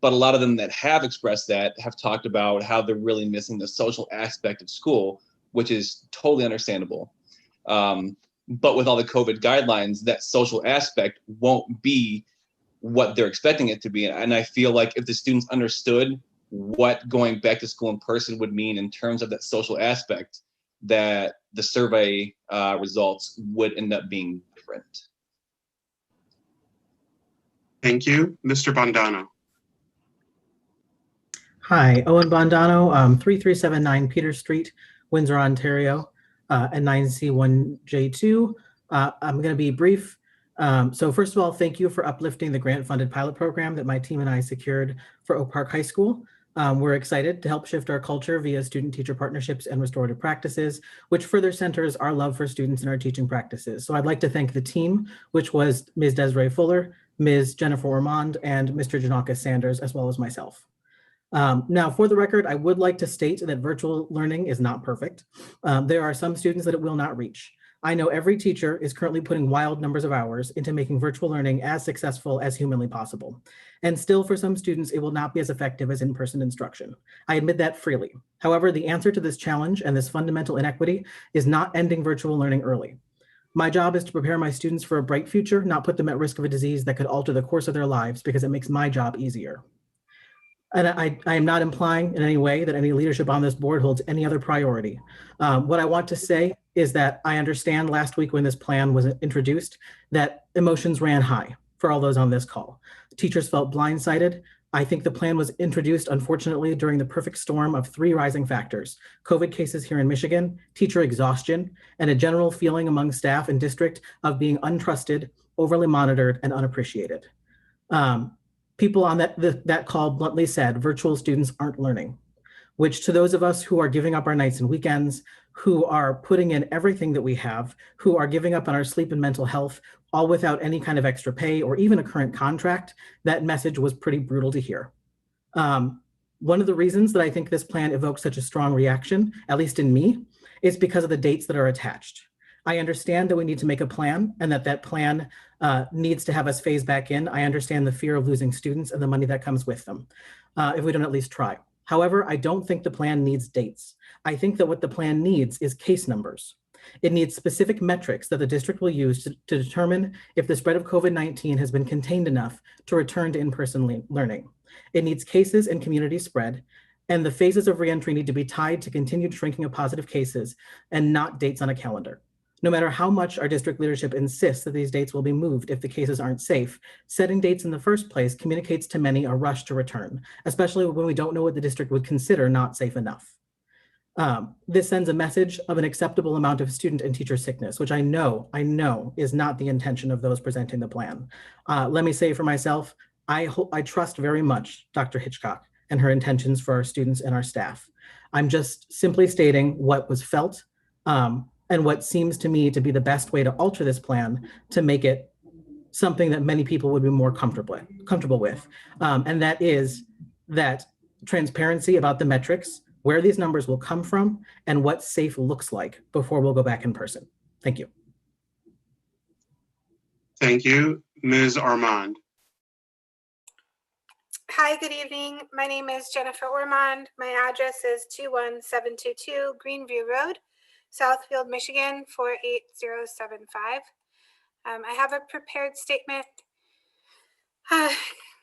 But a lot of them that have expressed that have talked about how they're really missing the social aspect of school, which is totally understandable. But with all the COVID guidelines, that social aspect won't be what they're expecting it to be. And I feel like if the students understood what going back to school in person would mean in terms of that social aspect, that the survey results would end up being different. Thank you. Mr. Bondano. Hi, Owen Bondano, 3379 Peter Street, Windsor, Ontario, and 9C1J2. I'm going to be brief. So first of all, thank you for uplifting the grant-funded pilot program that my team and I secured for Oak Park High School. We're excited to help shift our culture via student-teacher partnerships and restorative practices, which further centers our love for students and our teaching practices. So I'd like to thank the team, which was Ms. Desiree Fuller, Ms. Jennifer Ormond, and Mr. Janaka Sanders, as well as myself. Now, for the record, I would like to state that virtual learning is not perfect. There are some students that it will not reach. I know every teacher is currently putting wild numbers of hours into making virtual learning as successful as humanly possible. And still, for some students, it will not be as effective as in-person instruction. I admit that freely. However, the answer to this challenge and this fundamental inequity is not ending virtual learning early. My job is to prepare my students for a bright future, not put them at risk of a disease that could alter the course of their lives because it makes my job easier. And I am not implying in any way that any leadership on this board holds any other priority. What I want to say is that I understand last week when this plan was introduced that emotions ran high for all those on this call. Teachers felt blindsided. I think the plan was introduced, unfortunately, during the perfect storm of three rising factors: COVID cases here in Michigan, teacher exhaustion, and a general feeling among staff and district of being untrusted, overly monitored, and unappreciated. People on that call bluntly said virtual students aren't learning, which to those of us who are giving up our nights and weekends, who are putting in everything that we have, who are giving up on our sleep and mental health, all without any kind of extra pay or even a current contract, that message was pretty brutal to hear. One of the reasons that I think this plan evokes such a strong reaction, at least in me, is because of the dates that are attached. I understand that we need to make a plan and that plan needs to have us phase back in. I understand the fear of losing students and the money that comes with them if we don't at least try. However, I don't think the plan needs dates. I think that what the plan needs is case numbers. It needs specific metrics that the district will use to determine if the spread of COVID-19 has been contained enough to return to in-person learning. It needs cases and community spread, and the phases of reentry need to be tied to continued shrinking of positive cases and not dates on a calendar. No matter how much our district leadership insists that these dates will be moved if the cases aren't safe, setting dates in the first place communicates to many a rush to return, especially when we don't know what the district would consider not safe enough. This sends a message of an acceptable amount of student and teacher sickness, which I know is not the intention of those presenting the plan. Let me say for myself, I trust very much Dr. Hitchcock and her intentions for our students and our staff. I'm just simply stating what was felt and what seems to me to be the best way to alter this plan to make it something that many people would be more comfortable with. And that is that transparency about the metrics where these numbers will come from, and what safe looks like before we'll go back in person. Thank you. Thank you. Ms. Armand. Hi, good evening. My name is Jennifer Ormond. My address is 21722 Greenview Road, Southfield, Michigan 48075. I have a prepared statement.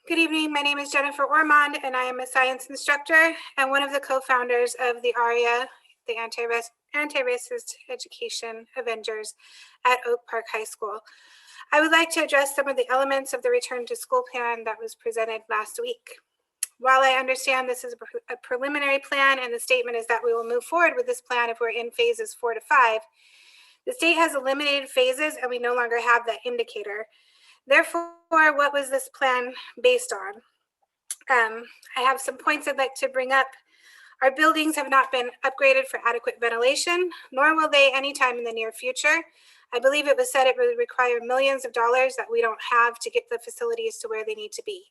Good evening. My name is Jennifer Ormond, and I am a science instructor and one of the co-founders of the ARIA, the Anti-Racist Education Avengers at Oak Park High School. I would like to address some of the elements of the return to school plan that was presented last week. While I understand this is a preliminary plan and the statement is that we will move forward with this plan if we're in phases 4 to 5, the state has eliminated phases and we no longer have that indicator. Therefore, what was this plan based on? I have some points I'd like to bring up. Our buildings have not been upgraded for adequate ventilation, nor will they anytime in the near future. I believe it was said it would require millions of dollars that we don't have to get the facilities to where they need to be.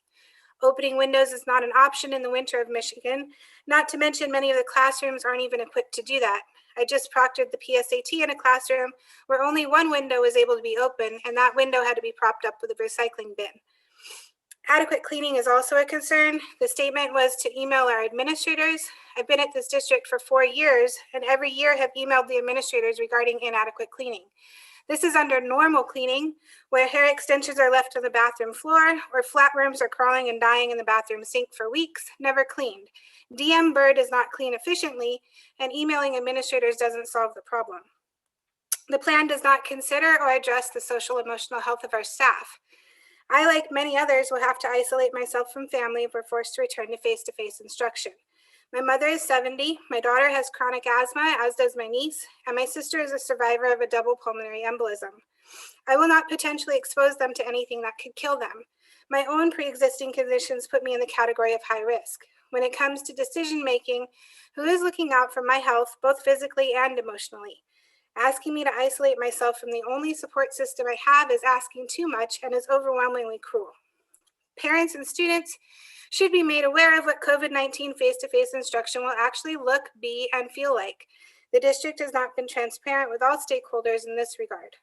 Opening windows is not an option in the winter of Michigan, not to mention many of the classrooms aren't even equipped to do that. I just proctored the PSAT in a classroom where only one window was able to be open, and that window had to be propped up with a recycling bin. Adequate cleaning is also a concern. The statement was to email our administrators. I've been at this district for 4 years, and every year have emailed the administrators regarding inadequate cleaning. This is under normal cleaning, where hair extensions are left on the bathroom floor, or flatworms are crawling and dying in the bathroom sink for weeks, never cleaned. DM Bird is not clean efficiently, and emailing administrators doesn't solve the problem. The plan does not consider or address the social emotional health of our staff. I, like many others, will have to isolate myself from family if we're forced to return to face-to-face instruction. My mother is 70, my daughter has chronic asthma, as does my niece, and my sister is a survivor of a double pulmonary embolism. I will not potentially expose them to anything that could kill them. My own pre-existing conditions put me in the category of high risk. When it comes to decision-making, who is looking out for my health, both physically and emotionally? Asking me to isolate myself from the only support system I have is asking too much and is overwhelmingly cruel. Parents and students should be made aware of what COVID-19 face-to-face instruction will actually look, be, and feel like. The district has not been transparent with all stakeholders in this regard.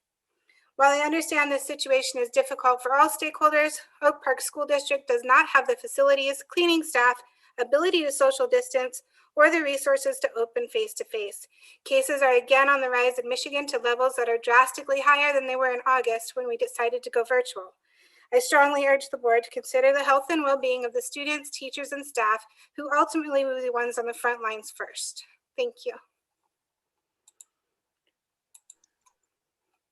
While I understand this situation is difficult for all stakeholders, Oak Park School District does not have the facilities, cleaning staff, ability to social distance, or the resources to open face-to-face. Cases are again on the rise in Michigan to levels that are drastically higher than they were in August when we decided to go virtual. I strongly urge the board to consider the health and well-being of the students, teachers, and staff who ultimately will be the ones on the front lines first. Thank you.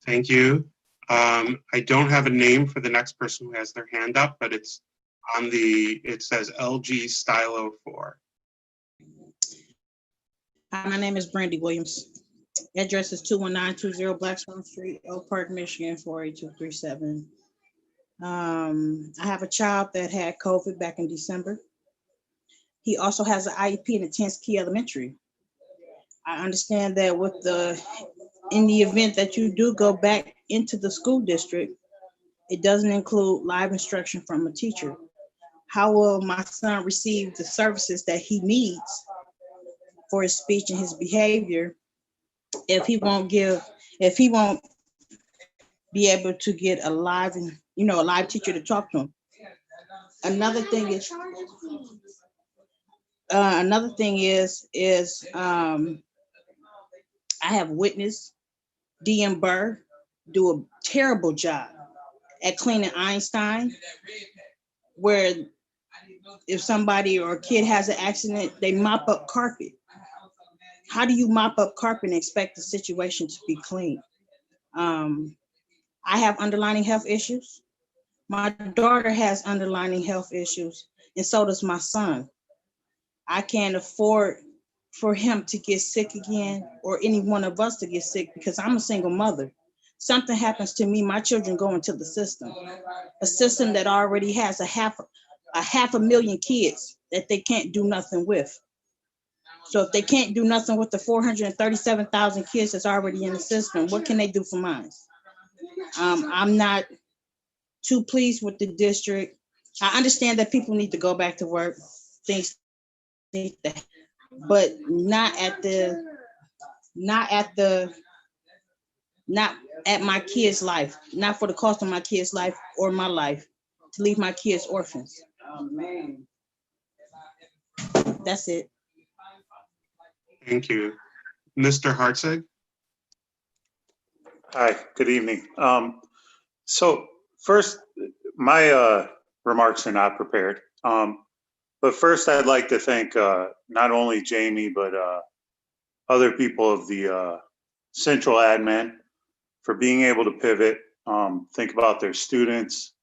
Thank you. I don't have a name for the next person who has their hand up, but it's on it says LG Stylo 4. Hi, my name is Brandy Williams. Address is 21920 Blackstone Street, Oak Park, Michigan, 48237. I have a child that had COVID back in December. He also has an IEP in the 10th Key Elementary. I understand that in the event that you do go back into the school district, it doesn't include live instruction from a teacher. How will my son receive the services that he needs for his speech and his behavior if he won't be able to get a live teacher to talk to him? Another thing is I have witnessed DM Burr do a terrible job at cleaning Einstein, where if somebody or a kid has an accident, they mop up carpet. How do you mop up carpet and expect the situation to be clean? I have underlying health issues. My daughter has underlying health issues, and so does my son. I can't afford for him to get sick again, or any one of us to get sick, because I'm a single mother. Something happens to me, my children go into the system, a system that already has a half a million kids that they can't do nothing with. So if they can't do nothing with the 437,000 kids that's already in the system, what can they do for mine? I'm not too pleased with the district. I understand that people need to go back to work. Things need to but not at my kid's life, not for the cost of my kid's life or my life, to leave my kids orphans. That's it. Thank you. Mr. Hartzig? Hi, good evening. So first, my remarks are not prepared. But first, I'd like to thank not only Jamie, but other people of the central admin for being able to pivot, think about their students,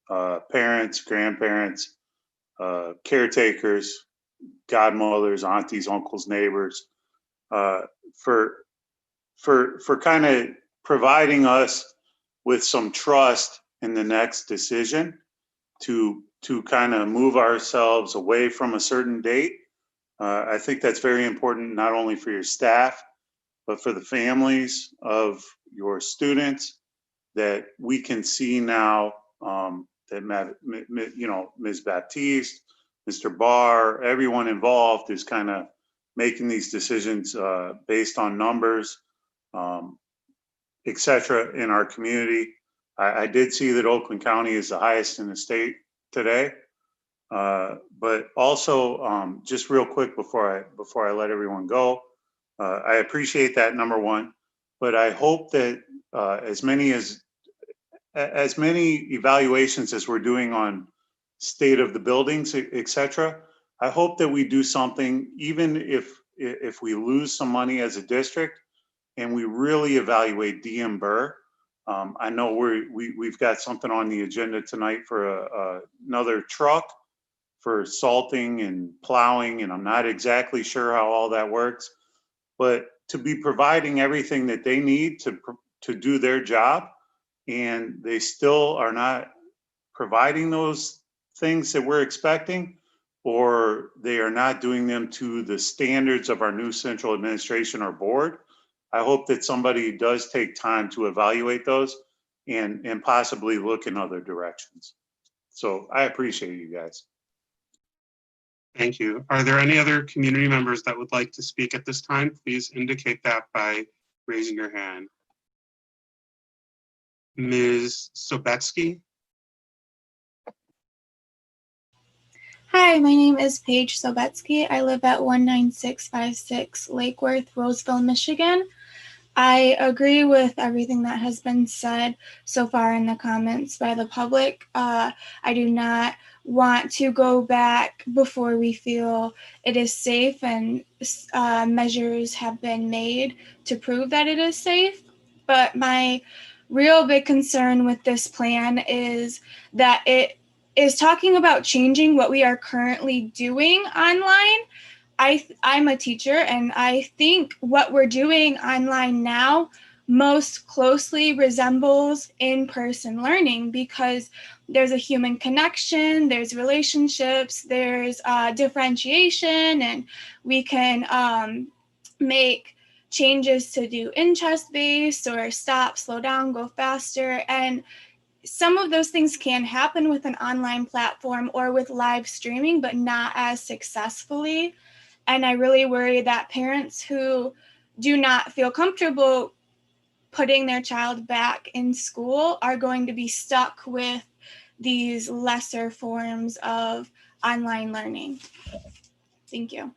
parents, grandparents, caretakers, godmothers, aunties, uncles, neighbors, for kind of providing us with some trust in the next decision to kind of move ourselves away from a certain date. I think that's very important, not only for your staff, but for the families of your students, that we can see now that Ms. Baptiste, Mr. Barr, everyone involved is kind of making these decisions based on numbers, et cetera, in our community. I did see that Oakland County is the highest in the state today. But also, just real quick before I let everyone go, I appreciate that, number one, but I hope that as many evaluations as we're doing on state of the buildings, et cetera, I hope that we do something, even if we lose some money as a district, and we really evaluate DM Burr. I know we've got something on the agenda tonight for another truck for salting and plowing, and I'm not exactly sure how all that works, but to be providing everything that they need to do their job, and they still are not providing those things that we're expecting, or they are not doing them to the standards of our new central administration or board. I hope that somebody does take time to evaluate those and possibly look in other directions. So I appreciate you guys. Thank you. Are there any other community members that would like to speak at this time? Please indicate that by raising your hand. Ms. Sobetsky? Hi, my name is Paige Sobetsky. I live at 19656 Lake Worth, Roseville, Michigan. I agree with everything that has been said so far in the comments by the public. I do not want to go back before we feel it is safe and measures have been made to prove that it is safe. But my real big concern with this plan is that it is talking about changing what we are currently doing online. I'm a teacher, and I think what we're doing online now most closely resembles in-person learning, because there's a human connection, there's relationships, there's differentiation, and we can make changes to do interest-based or stop, slow down, go faster. And some of those things can happen with an online platform or with live streaming, but not as successfully. And I really worry that parents who do not feel comfortable putting their child back in school are going to be stuck with these lesser forms of online learning. Thank you.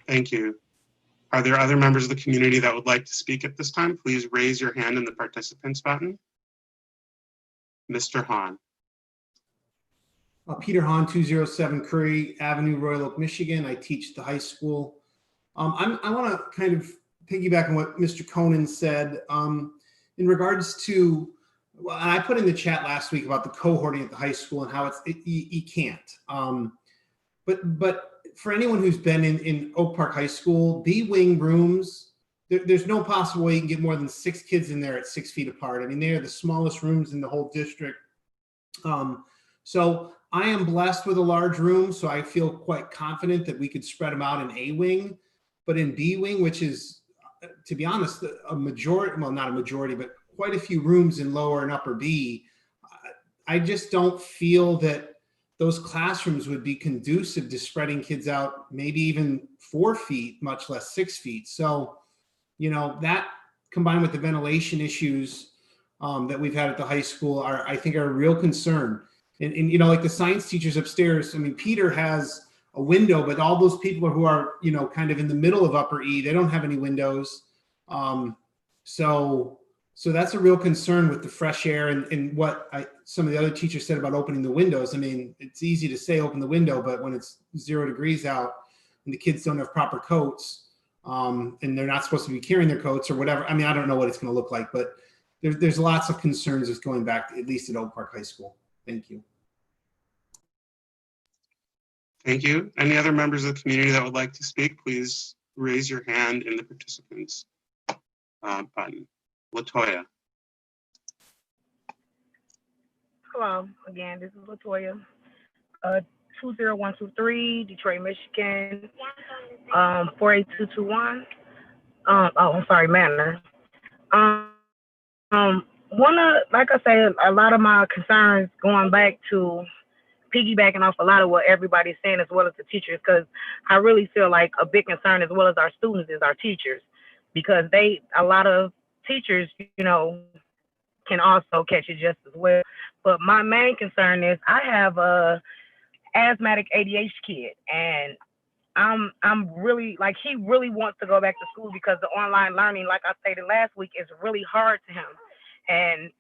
Thank you. Are there other members of the community that would like to speak at this time? Please raise your hand in the participants button. Mr. Hahn. Peter Hahn, 207 Curry Avenue, Royal Oak, Michigan. I teach at the high school. I want to kind of piggyback on what Mr. Conan said in regards to, well, I put in the chat last week about the cohorting at the high school and how you can't. But for anyone who's been in Oak Park High School, B-wing rooms, there's no possible way you can get more than 6 kids in there at 6 feet apart. I mean, they are the smallest rooms in the whole district. So I am blessed with a large room, so I feel quite confident that we could spread them out in A-wing. But in B-wing, which is, to be honest, a majority, well, not a majority, but quite a few rooms in lower and upper B, I just don't feel that those classrooms would be conducive to spreading kids out, maybe even 4 feet, much less 6 feet. So, you know, that combined with the ventilation issues that we've had at the high school I think are a real concern. And, you know, like the science teachers upstairs, I mean, Peter has a window, but all those people who are, you know, kind of in the middle of Upper E, they don't have any windows. So that's a real concern with the fresh air and what some of the other teachers said about opening the windows. I mean, it's easy to say open the window, but when it's 0 degrees out and the kids don't have proper coats, and they're not supposed to be carrying their coats or whatever. I mean, I don't know what it's going to look like, but there's lots of concerns with going back, at least at Oak Park High School. Thank you. Thank you. Any other members of the community that would like to speak, please raise your hand in the participants button. Latoya. Hello, again, this is Latoya. 20123, Detroit, Michigan, 48221. I'm sorry, Manor. Like I said, a lot of my concerns going back to piggybacking off a lot of what everybody's saying as well as the teachers, because I really feel like a big concern as well as our students is our teachers, because a lot of teachers, you know, can also catch it just as well. But my main concern is I have a asthmatic ADHD kid, and I'm really, like, he really wants to go back to school because the online learning, like I stated last week, is really hard to him. And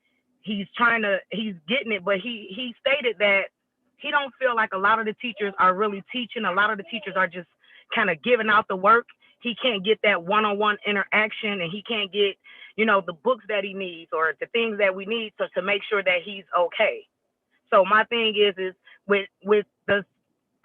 he's getting it, but he stated that he don't feel like a lot of the teachers are really teaching. A lot of the teachers are just kind of giving out the work. He can't get that one-on-one interaction, and he can't get, you know, the books that he needs or the things that we need to make sure that he's okay. So my thing is with the,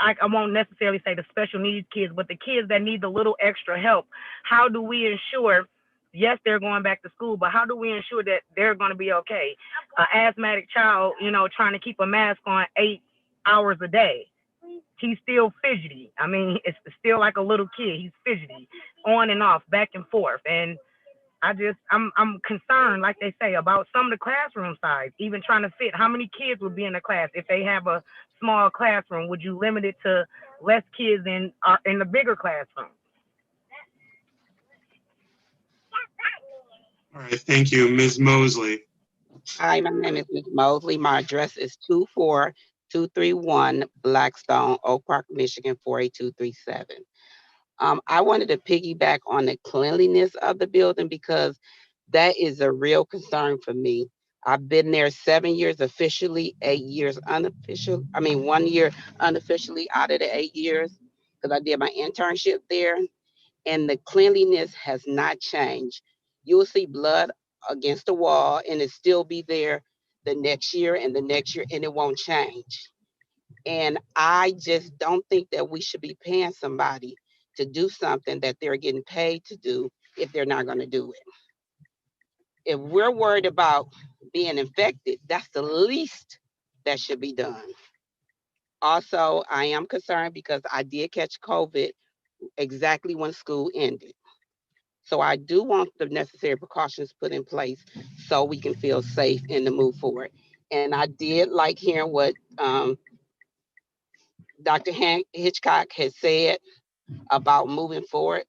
I won't necessarily say the special needs kids, but the kids that need the little extra help, how do we ensure, yes, they're going back to school, but how do we ensure that they're going to be okay? An asthmatic child, you know, trying to keep a mask on 8 hours a day, he's still fidgety. I mean, it's still like a little kid. He's fidgety, on and off, back and forth. And I'm concerned, like they say, about some of the classroom size, even trying to fit how many kids would be in a class. If they have a small classroom, would you limit it to less kids in the bigger classroom? All right, thank you. Ms. Mosley. Hi, my name is Ms. Mosley. My address is 24231 Blackstone, Oak Park, Michigan, 48237. I wanted to piggyback on the cleanliness of the building because that is a real concern for me. I've been there 7 years officially, 8 years unofficial. 1 year unofficially out of the 8 years because I did my internship there, and the cleanliness has not changed. You'll see blood against the wall and it still be there the next year and the next year, and it won't change. And I just don't think that we should be paying somebody to do something that they're getting paid to do if they're not going to do it. If we're worried about being infected, that's the least that should be done. Also, I am concerned because I did catch COVID exactly when school ended. So I do want the necessary precautions put in place so we can feel safe and to move forward. And I did like hearing what Dr. Hitchcock has said about moving forward.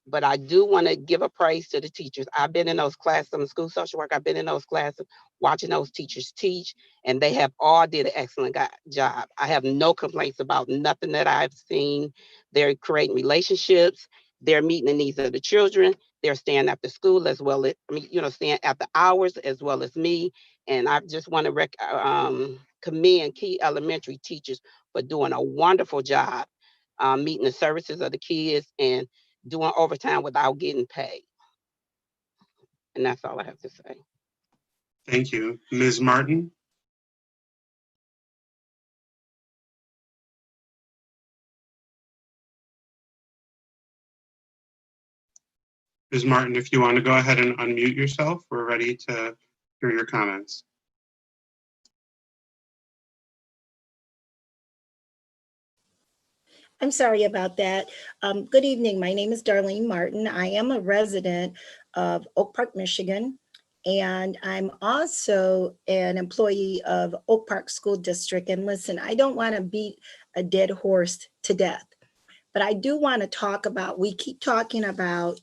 But I do want to give a praise to the teachers. I've been in those classes, I'm in school social work, I've been in those classes, watching those teachers teach, and they have all did an excellent job. I have no complaints about nothing that I've seen. They're creating relationships, they're meeting the needs of the children, they're staying after school as well as, staying after hours as well as me. And I just want to commend Key Elementary teachers for doing a wonderful job meeting the services of the kids and doing overtime without getting paid. And that's all I have to say. Thank you. Ms. Martin? Ms. Martin, if you want to go ahead and unmute yourself, we're ready to hear your comments. I'm sorry about that. Good evening. My name is Darlene Martin. I am a resident of Oak Park, Michigan, And I'm also an employee of Oak Park School District. And listen, I don't want to beat a dead horse to death, but I do want to talk about, we keep talking about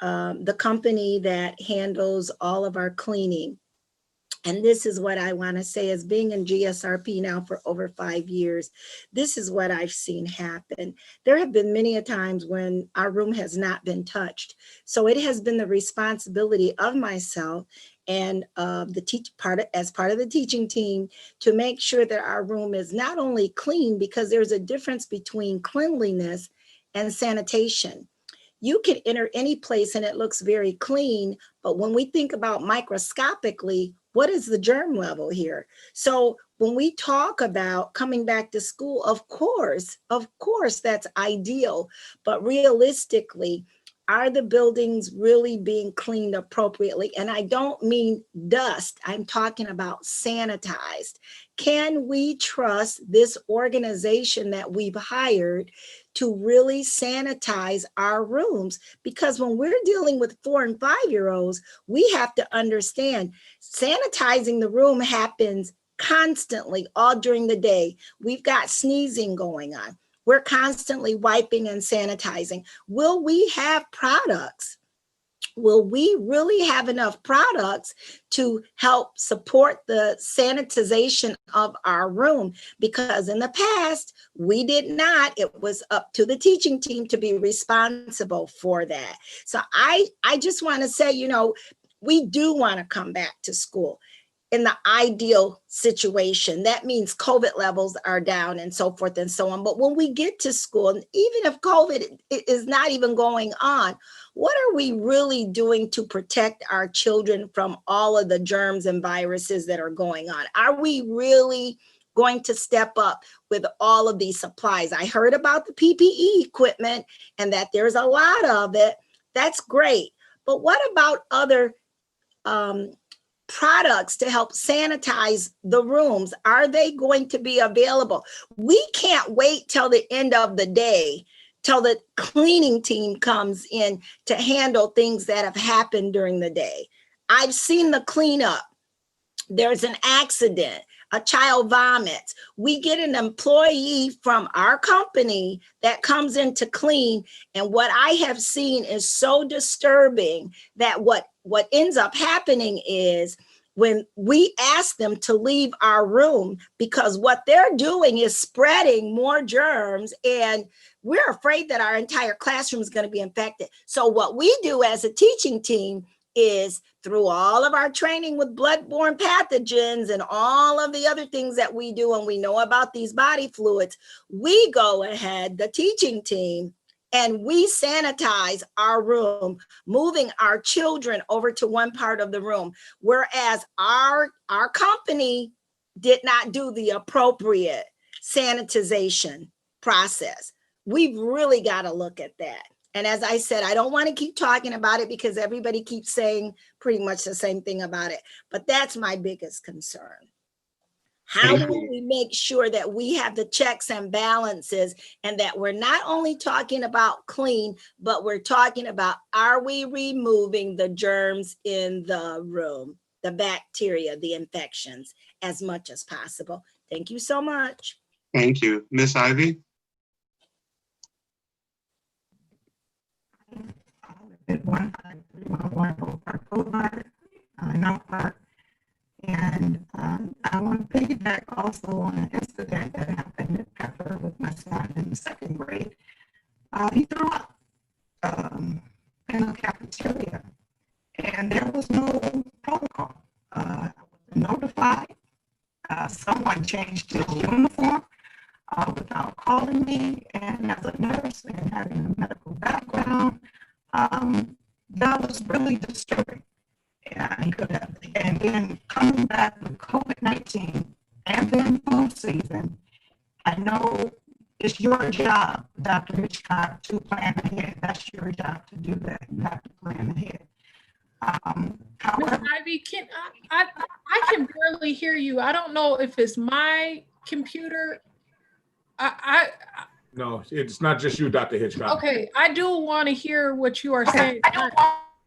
the company that handles all of our cleaning. And this is what I want to say, as being in GSRP now for over 5 years, this is what I've seen happen. There have been many a times when our room has not been touched. So it has been the responsibility of myself and as part of the teaching team to make sure that our room is not only clean, because there's a difference between cleanliness and sanitation. You can enter any place and it looks very clean, but when we think about microscopically, what is the germ level here? So when we talk about coming back to school, of course, that's ideal, but realistically, are the buildings really being cleaned appropriately? And I don't mean dust, I'm talking about sanitized. Can we trust this organization that we've hired to really sanitize our rooms? Because when we're dealing with 4 and 5-year-olds, we have to understand sanitizing the room happens constantly all during the day. We've got sneezing going on. We're constantly wiping and sanitizing. Will we have products? Will we really have enough products to help support the sanitization of our room? Because in the past, we did not. It was up to the teaching team to be responsible for that. So I just want to say, we do want to come back to school in the ideal situation. That means COVID levels are down and so forth and so on. But when we get to school, and even if COVID is not even going on, what are we really doing to protect our children from all of the germs and viruses that are going on? Are we really going to step up with all of these supplies? I heard about the PPE equipment and that there's a lot of it. That's great. But what about other products to help sanitize the rooms? Are they going to be available? We can't wait till the end of the day, till the cleaning team comes in to handle things that have happened during the day. I've seen the cleanup. There's an accident, a child vomits. We get an employee from our company that comes in to clean. And what I have seen is so disturbing that what ends up happening is when we ask them to leave our room, because what they're doing is spreading more germs, and we're afraid that our entire classroom is going to be infected. So what we do as a teaching team is, through all of our training with bloodborne pathogens and all of the other things that we do, and we know about these body fluids, we go ahead, the teaching team, and we sanitize our room, moving our children over to one part of the room, whereas our company did not do the appropriate sanitization process. We've really got to look at that. And as I said, I don't want to keep talking about it because everybody keeps saying pretty much the same thing about it, but that's my biggest concern. How do we make sure that we have the checks and balances, and that we're not only talking about clean, but we're talking about, are we removing the germs in the room, the bacteria, the infections, as much as possible? Thank you so much. Thank you. Miss Ivy? And I want to piggyback also on an incident that happened with my son in the 2nd grade. He threw up in the cafeteria, and there was no protocol. I was notified. Someone changed his uniform without calling me, and as a nurse and having a medical background, that was really disturbing. And then coming back with COVID-19 and then flu season, I know it's your job, Dr. Hitchcock, to plan ahead. That's your job to do that. You have to plan ahead. However, Ms. Ivy, I can barely hear you. I don't know if it's my computer. No, it's not just you, Dr. Hitchcock. Okay, I do want to hear what you are saying.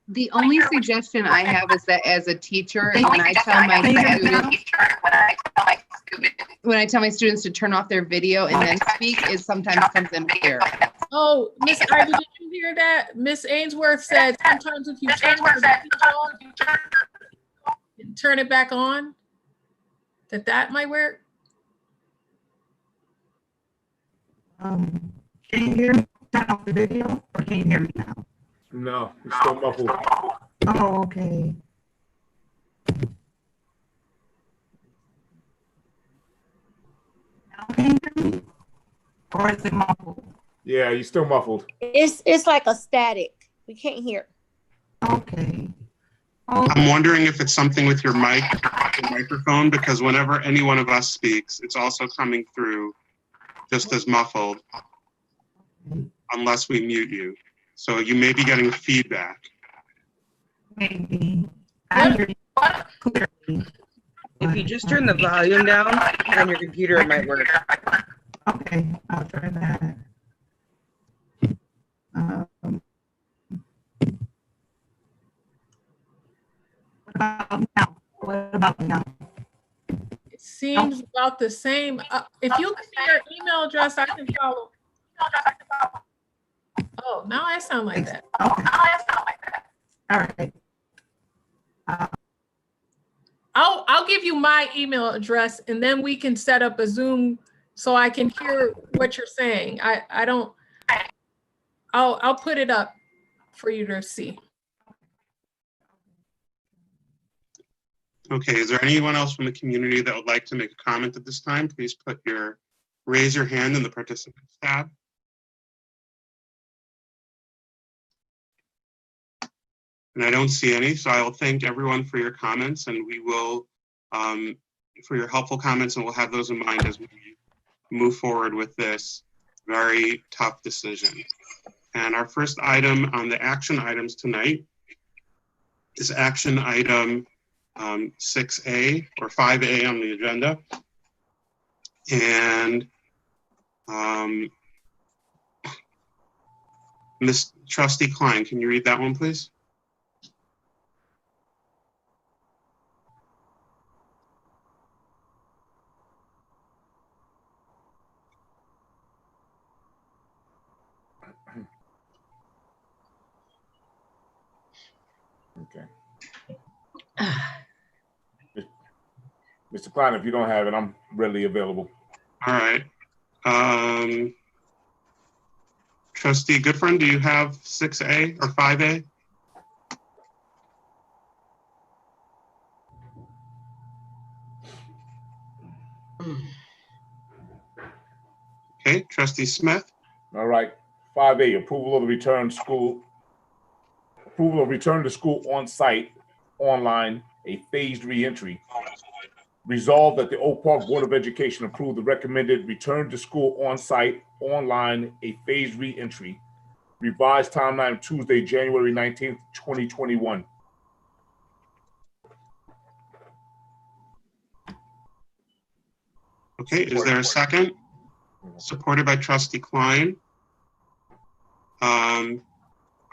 The only suggestion I have is that as a teacher, when I tell my students to turn off their video and then speak, it sometimes comes in clear. Oh, Miss Ivy, did you hear that? Miss Ainsworth said sometimes if you turn the video on and turn it back on, that might work. Can you hear me? Turn off the video, or can you hear me now? No, it's still muffled. Oh, okay. Now can you hear me? Or is it muffled? Yeah, you're still muffled. It's like a static. We can't hear. Okay. I'm wondering if it's something with your microphone, because whenever any one of us speaks, it's also coming through just as muffled, unless we mute you. So you may be getting feedback. Maybe. If you just turn the volume down on your computer, it might work. Okay, I'll try that. What about now? It seems about the same. If you give me your email address, I can follow. Oh, now I sound like that. Okay. All right. I'll give you my email address, and then we can set up a Zoom so I can hear what you're saying. I'll put it up for you to see. Okay, is there anyone else from the community that would like to make a comment at this time? Please raise your hand in the participants tab. And I don't see any, so I will thank everyone for your comments, and we will, for your helpful comments, and we'll have those in mind as we move forward with this very tough decision. And our first item on the action items tonight is action item 6A or 5A on the agenda. And Ms. Trustee Klein, can you read that one, please? Okay. Mr. Klein, if you don't have it, I'm readily available. All right. Trustee Goodfriend, do you have 6A or 5A? Okay, Trustee Smith. All right. 5A, approval of return to school on site, online, a phased reentry. Resolved that the Oak Park Board of Education approve the recommended return to school on site, online, a phased reentry. Revised timeline of Tuesday, January 19th, 2021. Okay, is there a second? Supported by Trustee Klein.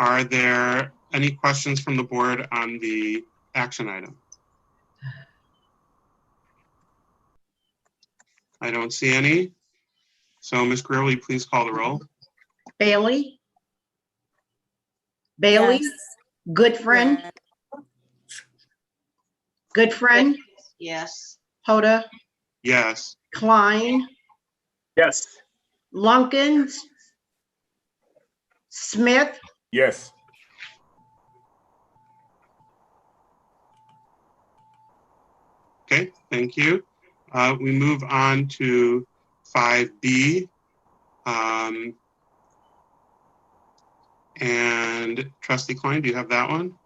Are there any questions from the board on the action item? I don't see any. So Ms. Greer, will you please call the roll? Bailey? Bailey? Yes. Goodfriend? Goodfriend? Yes. Hoda? Yes. Klein? Yes. Lunkins? Smith? Yes. Okay, thank you. We move on to 5B. And Trustee Klein, do you have that one?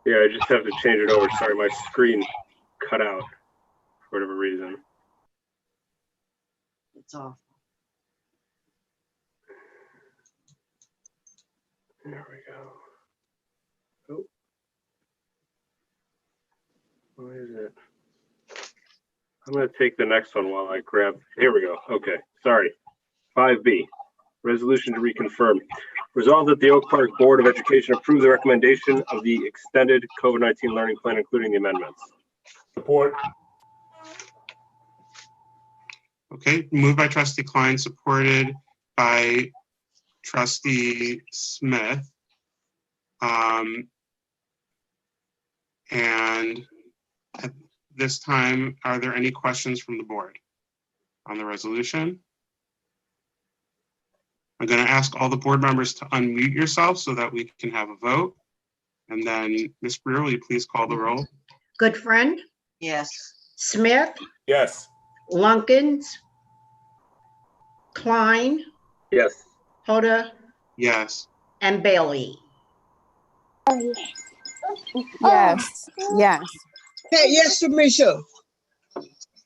Yeah, I just have to change it over. Sorry, my screen cut out for whatever reason. It's off. There we go. Oh. Where is it? I'm going to take the next one while I grab. Here we go. Okay. Sorry. 5B. Resolution to reconfirm. Resolved that the Oak Park Board of Education approve the recommendation of the extended COVID-19 learning plan, including the amendments. Support. Okay, moved by trustee Klein, supported by trustee Smith. And at this time, are there any questions from the board on the resolution? I'm going to ask all the board members to unmute yourself so that we can have a vote. And then, Ms. Brewer, will you please call the roll? Goodfriend, Yes. Smith, Yes. Lunkins, Klein, Yes. Hoda, Yes. and Bailey. Yes, yes. Hey, yes, Submission.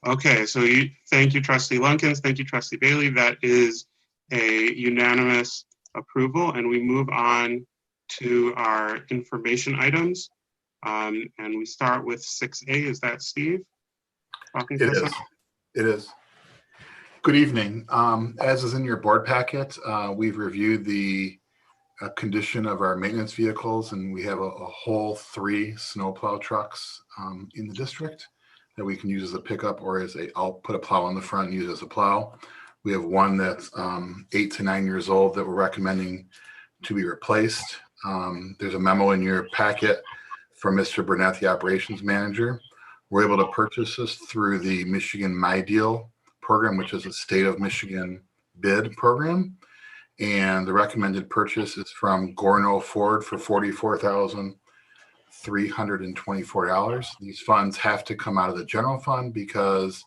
Okay, so thank you, trustee Lunkins. Thank you, trustee Bailey. That is a unanimous approval, and we move on to our information items. And we start with 6A. Is that Steve? It is. It is. Good evening. As is in your board packet, we've reviewed the condition of our maintenance vehicles, and we have a whole 3 snowplow trucks in the district that we can use as a pickup, or I'll put a plow on the front and use it as a plow. We have one that's 8 to 9 years old that we're recommending to be replaced. There's a memo in your packet from Mr. Burnett, the operations manager. We're able to purchase this through the Michigan My Deal program, which is a state of Michigan bid program. And the recommended purchase is from Gorno Ford for $44,324. These funds have to come out of the general fund because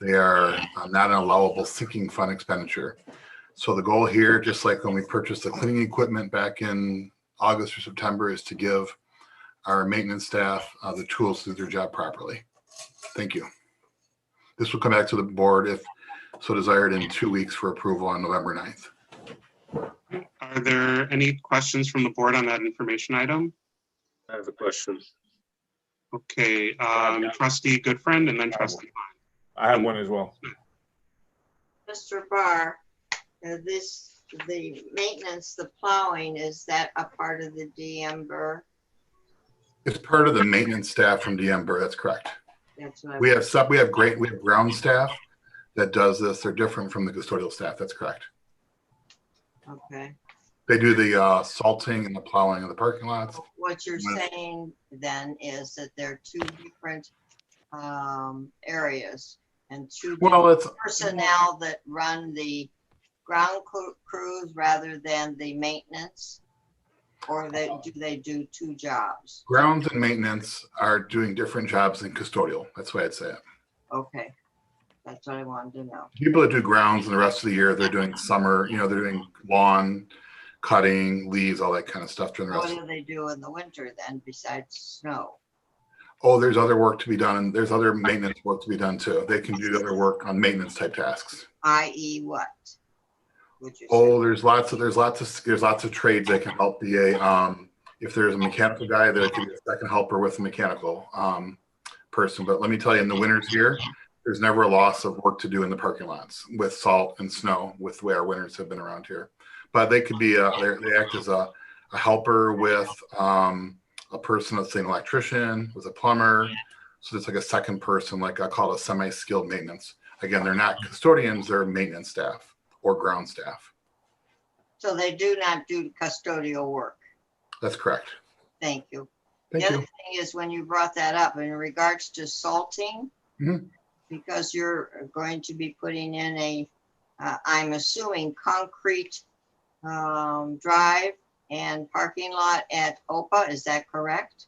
they are not an allowable sinking fund expenditure. So the goal here, just like when we purchased the cleaning equipment back in August or September, is to give our maintenance staff the tools to do their job properly. Thank you. This will come back to the board if so desired in 2 weeks for approval on November 9th. Are there any questions from the board on that information item? I have a question. Okay, trustee Goodfriend and then trustee Klein. I have one as well. Mr. Barr, the maintenance, the plowing, is that a part of the DM Burr? It's part of the maintenance staff from DM Burr. That's correct. That's what We have ground staff that does this. They're different from the custodial staff. That's correct. Okay. They do the salting and the plowing of the parking lots. What you're saying then is that there are 2 different areas and 2 different personnel that run the ground crews rather than the maintenance, or do they do 2 jobs? Grounds and maintenance are doing different jobs than custodial. That's why I'd say it. Okay, that's what I wanted to know. People that do grounds and the rest of the year, they're doing summer, they're doing lawn, cutting, leaves, all that kind of stuff during the rest. What do they do in the winter then besides snow? Oh, there's other work to be done, and there's other maintenance work to be done too. They can do other work on maintenance type tasks. I.e. what? Oh, there's lots of trades that can help be if there's a mechanical guy, there can be a second helper with a mechanical person. But let me tell you, in the winters here, there's never a loss of work to do in the parking lots with salt and snow with the way our winters have been around here. But they could be they act as a helper with a person that's an electrician, with a plumber. So it's like a second person, like I call it a semi-skilled maintenance. Again, they're not custodians, they're maintenance staff or ground staff. So they do not do custodial work. That's correct. Thank you. Thank the you. other thing is when you brought that up in regards to salting, because you're going to be putting in I'm assuming concrete drive and parking lot at OPA, is that correct?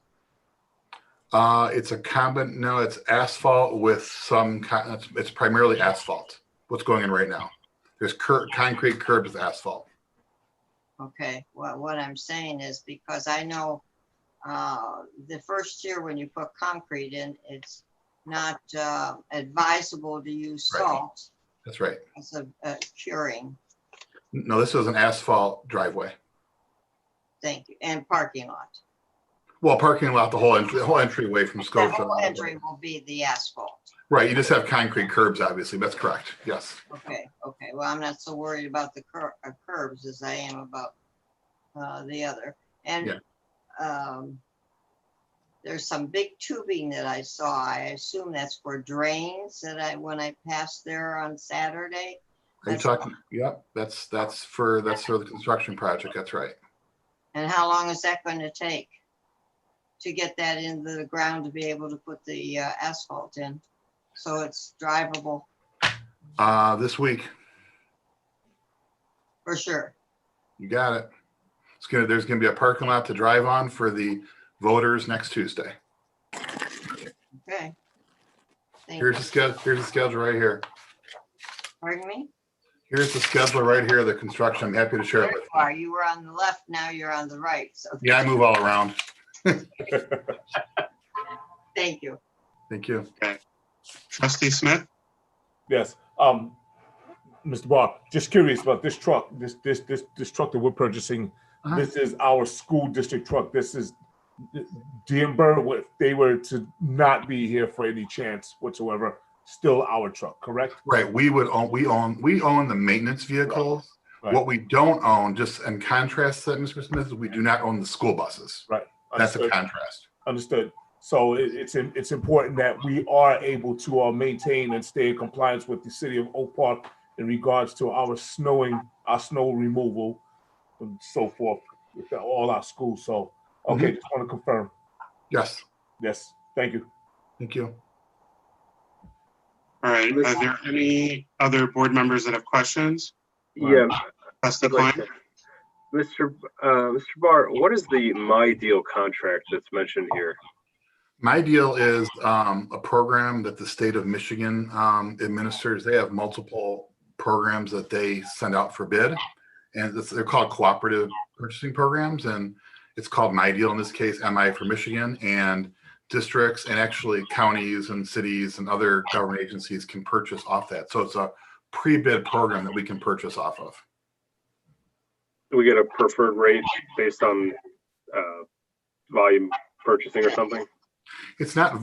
It's a no, it's asphalt with some, it's primarily asphalt. What's going in right now? There's concrete curbs with asphalt. Okay, well, what I'm saying is because I know the first year when you put concrete in, it's not advisable to use salt. That's right. As a curing. No, this is an asphalt driveway. Thank you. And parking lot. Well, parking lot, the whole entryway from Scotia. The whole entry will be the asphalt. Right, you just have concrete curbs, obviously. That's correct. Yes. Okay. Okay. Well, I'm not so worried about the curbs as I am about the other. And there's some big tubing that I saw. I assume that's for drains that when I passed there on Saturday. Are you talking? Yep, that's for the construction project. That's right. And how long is that going to take to get that into the ground to be able to put the asphalt in so it's drivable? This week. For sure. You got it. There's gonna be a parking lot to drive on for the voters next Tuesday. Okay. Here's the schedule. Here's the schedule right here. Pardon me? Here's the schedule right here, the construction. I'm happy to share it with you. You were on the left, now you're on the right. So Yeah, I move all around. thank you. Thank you. Okay. Trustee Smith? Yes. Mr. Barr, just curious about this truck, this truck that we're purchasing. This is our school district truck. This is Denver. If they were to not be here for any chance whatsoever, still our truck, correct? Right. We own the maintenance vehicles. Right. What we don't own, just in contrast to that, Mr. Smith, is we do not own the school buses. Right. That's Understood. a contrast. Understood. So it's important that we are able to maintain and stay in compliance with the city of Oak Park in regards to our snow removal and so forth with all our schools. So, okay, just want to confirm. Yes. Yes. Thank you. Thank you. All right. Are there any other board members that have questions? Yeah. Trustee I'd like Klein? Mr. Barr, what is the My Deal contract that's mentioned here? My Deal is a program that the state of Michigan administers. They have multiple programs that they send out for bid, and they're called cooperative purchasing programs, and it's called My Deal in this case, MI for Michigan, and districts and actually counties and cities and other government agencies can purchase off that. So it's a pre-bid program that we can purchase off of. Do we get a preferred rate based on volume purchasing or something? It's not,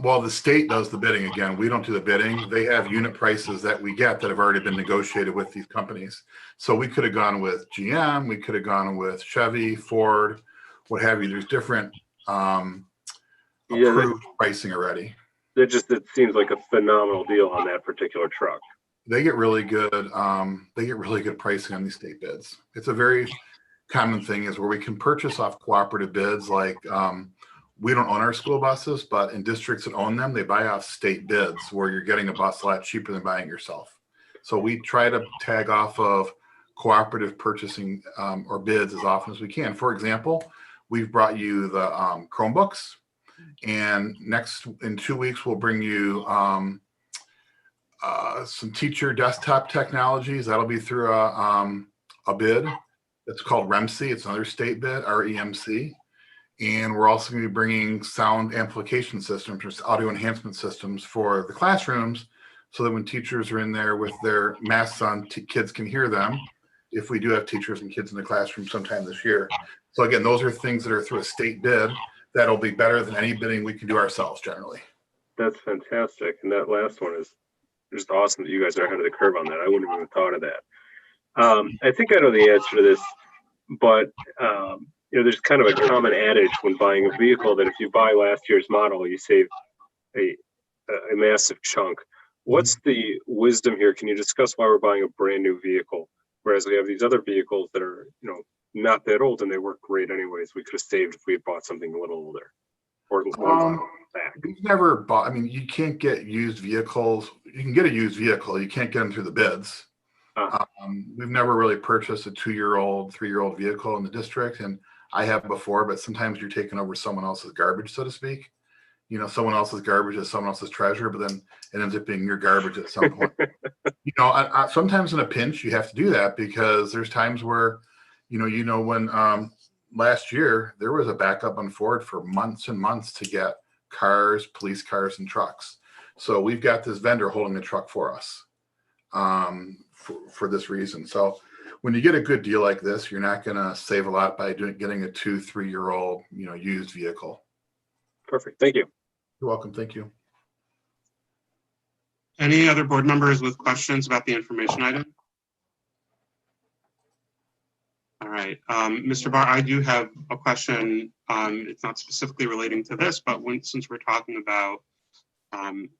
well, the state does the bidding again. We don't do the bidding. They have unit prices that we get that have already been negotiated with these companies. So we could have gone with GM, we could have gone with Chevy, Ford, what have you. There's different approved pricing already. It seems like a phenomenal deal on that particular truck. They get really good pricing on these state bids. It's a very common thing is where we can purchase off cooperative bids. Like we don't own our school buses, but in districts that own them, they buy off state bids where you're getting a bus a lot cheaper than buying it yourself. So we try to tag off of cooperative purchasing or bids as often as we can. For example, we've brought you the Chromebooks, and in 2 weeks, we'll bring you some teacher desktop technologies. That'll be through a bid. It's called REMC. It's another state bid, REMC. And we're also going to be bringing sound amplification systems or audio enhancement systems for the classrooms so that when teachers are in there with their masks on, kids can hear them if we do have teachers and kids in the classroom sometime this year. So again, those are things that are through a state bid that'll be better than any bidding we can do ourselves generally. That's fantastic. And that last one is just awesome that you guys are ahead of the curve on that. I wouldn't have even thought of that. I think I know the answer to this, but there's kind of a common adage when buying a vehicle that if you buy last year's model, you save a massive chunk. What's the wisdom here? Can you discuss why we're buying a brand new vehicle, whereas we have these other vehicles that are, not that old and they work great anyways? We could have saved if we had bought something a little older or back. We've never bought. I mean, you can't get used vehicles. You can get a used vehicle. You can't get them through the bids. We've never really purchased a 2-year-old, 3-year-old vehicle in the district, and I have before, but sometimes you're taking over someone else's garbage, so to speak. Someone else's garbage is someone else's treasure, but then it ends up being your garbage at some point. Sometimes in a pinch, you have to do that because there's times where, when last year there was a backup on Ford for months and months to get cars, police cars, and trucks. So we've got this vendor holding the truck for us for this reason. So when you get a good deal like this, you're not going to save a lot by getting a 2-3-year-old, used vehicle. Perfect. Thank you. You're welcome. Thank you. Any other board members with questions about the information item? All All right, Mr. Barr, I do have a question. It's not specifically relating to this, but since we're talking about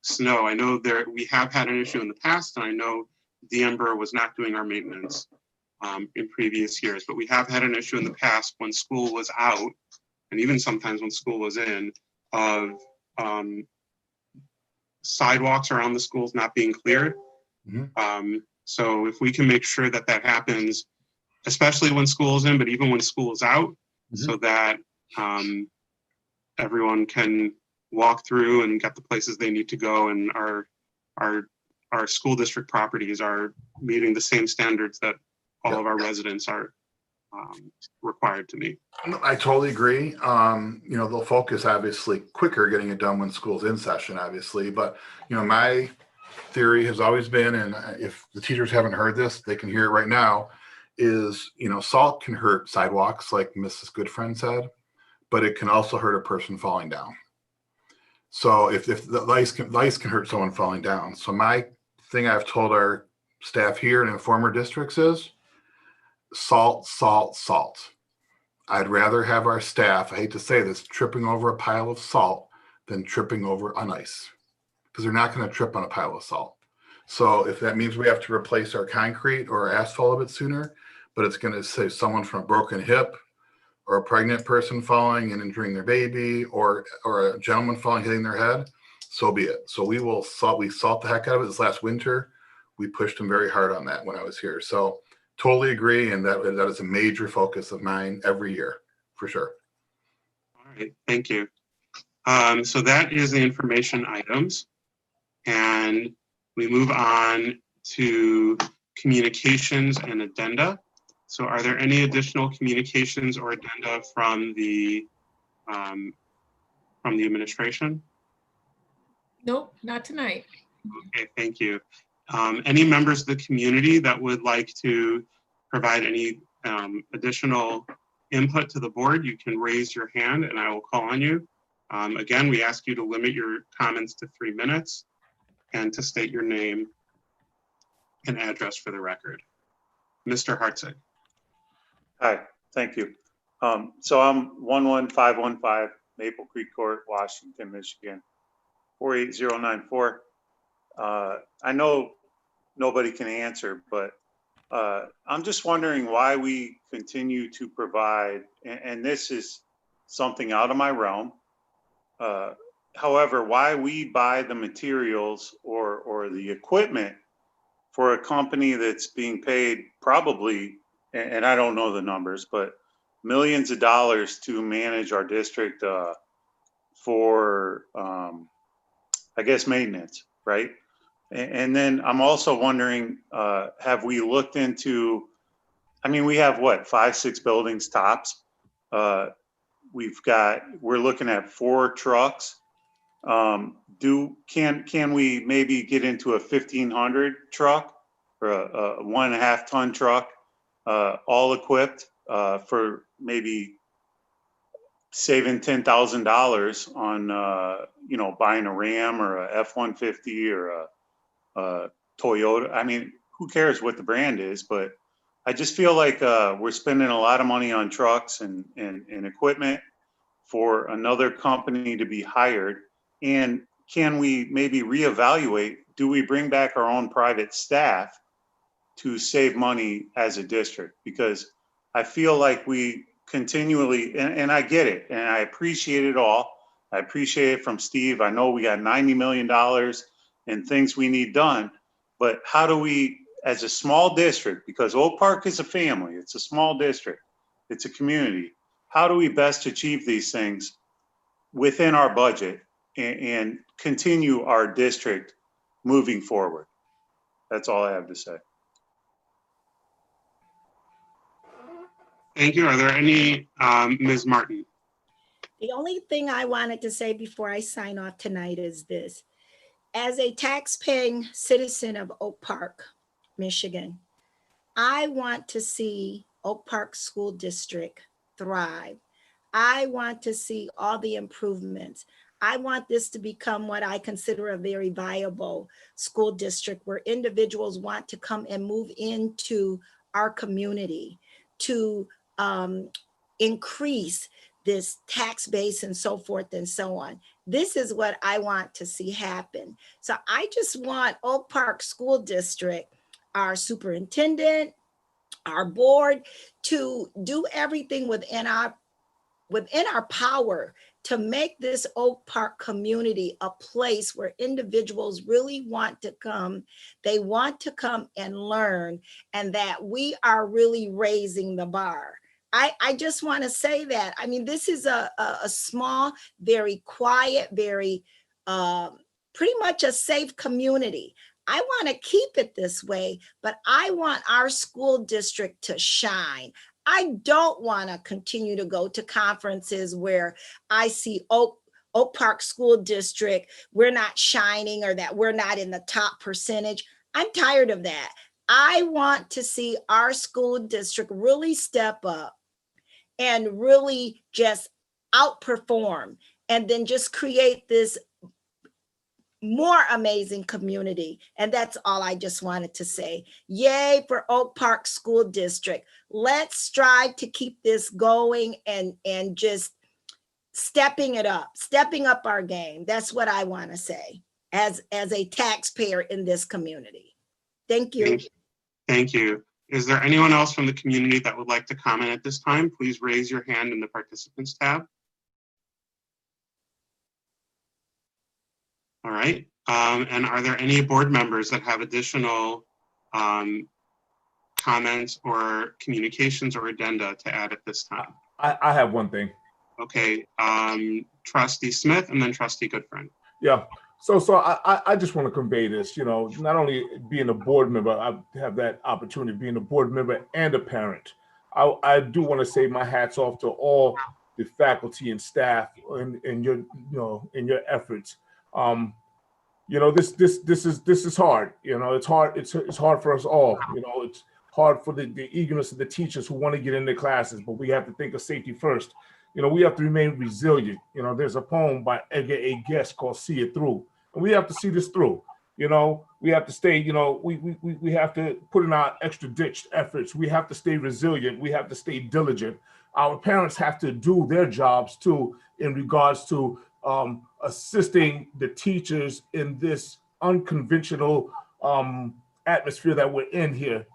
snow, I know we have had an issue in the past, and I know Denver was not doing our maintenance in previous years, but we have had an issue in the past when school was out, and even sometimes when school was in, of sidewalks around the schools not being cleared. So if we can make sure that that happens, especially when school is in, but even when school is out, so that everyone can walk through and get the places they need to go, and our school district properties are meeting the same standards that all of our residents are required to meet. I totally agree. They'll focus obviously quicker getting it done when school's in session, obviously. But, my theory has always been, and if the teachers haven't heard this, they can hear it right now, is, salt can hurt sidewalks, like Mrs. Goodfriend said, but it can also hurt a person falling down. So if the ice can hurt someone falling down. So my thing I've told our staff here and in former districts is salt, salt, salt. I'd rather have our staff, I hate to say this, tripping over a pile of salt than tripping over on ice, because they're not going to trip on a pile of salt. So if that means we have to replace our concrete or our asphalt a bit sooner, but it's going to save someone from a broken hip, or a pregnant person falling and injuring their baby, or a gentleman falling, hitting their head, so be it. So we salt the heck out of it. This last winter, we pushed them very hard on that when I was here. So totally agree. And that is a major focus of mine every year, for sure. All right, thank you. So that is the information items. And we move on to communications and addenda. So are there any additional communications or addenda from the administration? Nope, not tonight. Okay, thank you. Any members of the community that would like to provide any additional input to the board, you can raise your hand and I will call on you. Again, we ask you to limit your comments to 3 minutes and to state your name and address for the record. Mr. Hartzig. Hi, thank you. So I'm 11515 Maple Creek Court, Washington, Michigan, 48094. I know nobody can answer, but I'm just wondering why we continue to provide, and this is something out of my realm. However, why we buy the materials or the equipment for a company that's being paid probably, and I don't know the numbers, but millions of dollars to manage our district for, I guess, maintenance, right? And then I'm also wondering, have we looked into, I mean, we have what, 5, 6 buildings tops. We're looking at 4 trucks. Can we maybe get into a 1,500 truck or a 1.5 ton truck, all equipped, for maybe saving $10,000 on, buying a Ram or a F-150 or a Toyota. I mean, who cares what the brand is, but I just feel like we're spending a lot of money on trucks and equipment for another company to be hired. And can we maybe reevaluate, do we bring back our own private staff to save money as a district? Because I feel like we continually, and I get it, and I appreciate it all. I appreciate it from Steve. I know we got $90 million and things we need done, but how do we, as a small district, because Oak Park is a family, it's a small district, it's a community, how do we best achieve these things within our budget and continue our district moving forward? That's all I have to say. Thank you. Are there any, Ms. Martin? The only thing I wanted to say before I sign off tonight is this. As a tax-paying citizen of Oak Park, Michigan, I want to see Oak Park School District thrive. I want to see all the improvements. I want this to become what I consider a very viable school district where individuals want to come and move into our community to increase this tax base and so forth and so on. This is what I want to see happen. So I just want Oak Park School District, our superintendent, our board, to do everything within our power to make this Oak Park community a place where individuals really want to come. They want to come and learn, and that we are really raising the bar. I just want to say that. I mean, this is a small, very quiet, very pretty much a safe community. I want to keep it this way, but I want our school district to shine. I don't want to continue to go to conferences where I see Oak Park School District, we're not shining, or that we're not in the top percentage. I'm tired of that. I want to see our school district really step up and really just outperform, and then just create this more amazing community. And that's all I just wanted to say. Yay for Oak Park School District. Let's strive to keep this going and just stepping up our game. That's what I want to say as a taxpayer in this community. Thank you. Thank you. Is there anyone else from the community that would like to comment at this time? Please raise your hand in the participants tab. All right. And are there any board members that have additional comments or communications or addenda to add at this time? I have one thing. Okay. Trustee Smith and then Trustee Goodfriend. Yeah. So I just want to convey this, you know, not only being a board member, I have that opportunity of being a board member and a parent. I do want to say my hats off to all the faculty and staff in your, in your efforts. This is hard. It's hard. It's hard for us all. It's hard for the eagerness of the teachers who want to get into classes, but we have to think of safety first. We have to remain resilient. There's a poem by Edgar A. Guest called "See It Through," and we have to see this through. We have to stay. We have to put in our extra ditch efforts. We have to stay resilient. We have to stay diligent. Our parents have to do their jobs too, in regards to assisting the teachers in this unconventional atmosphere that we're in here.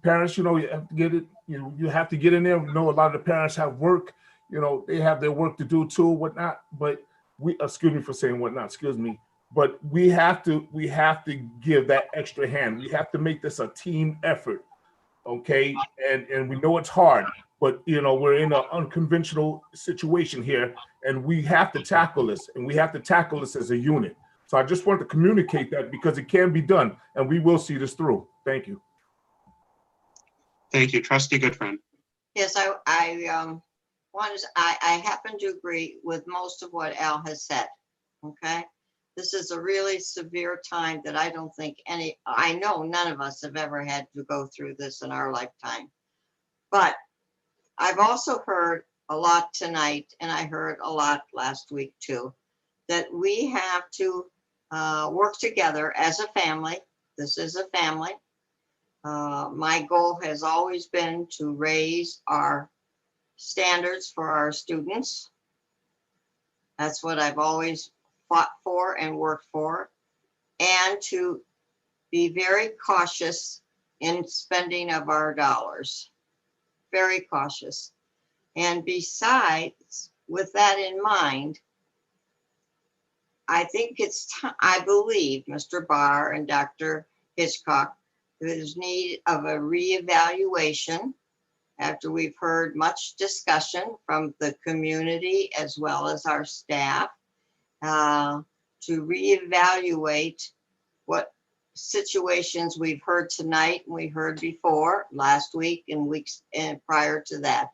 Parents, you have to get it. You have to get in there. A lot of the parents have work. They have their work to do too, whatnot. But excuse me for saying whatnot. Excuse me. But we have to give that extra hand. We have to make this a team effort. Okay, and we know it's hard, but we're in an unconventional situation here, and we have to tackle this, and we have to tackle this as a unit. So I just want to communicate that, because it can be done, and we will see this through. Thank you. Thank you, Trustee Goodfriend. Yes, I happen to agree with most of what Al has said. Okay, this is a really severe time that I don't think I know none of us have ever had to go through this in our lifetime. But I've also heard a lot tonight, and I heard a lot last week too, that we have to work together as a family. This is a family. My goal has always been to raise our standards for our students. That's what I've always fought for and worked for, and to be very cautious in spending of our dollars. Very cautious. And besides, with that in mind, I think I believe, Mr. Barr and Dr. Hitchcock, there's need of a reevaluation after we've heard much discussion from the community as well as our staff, to reevaluate what situations we've heard tonight and we heard before last week and weeks and prior to that,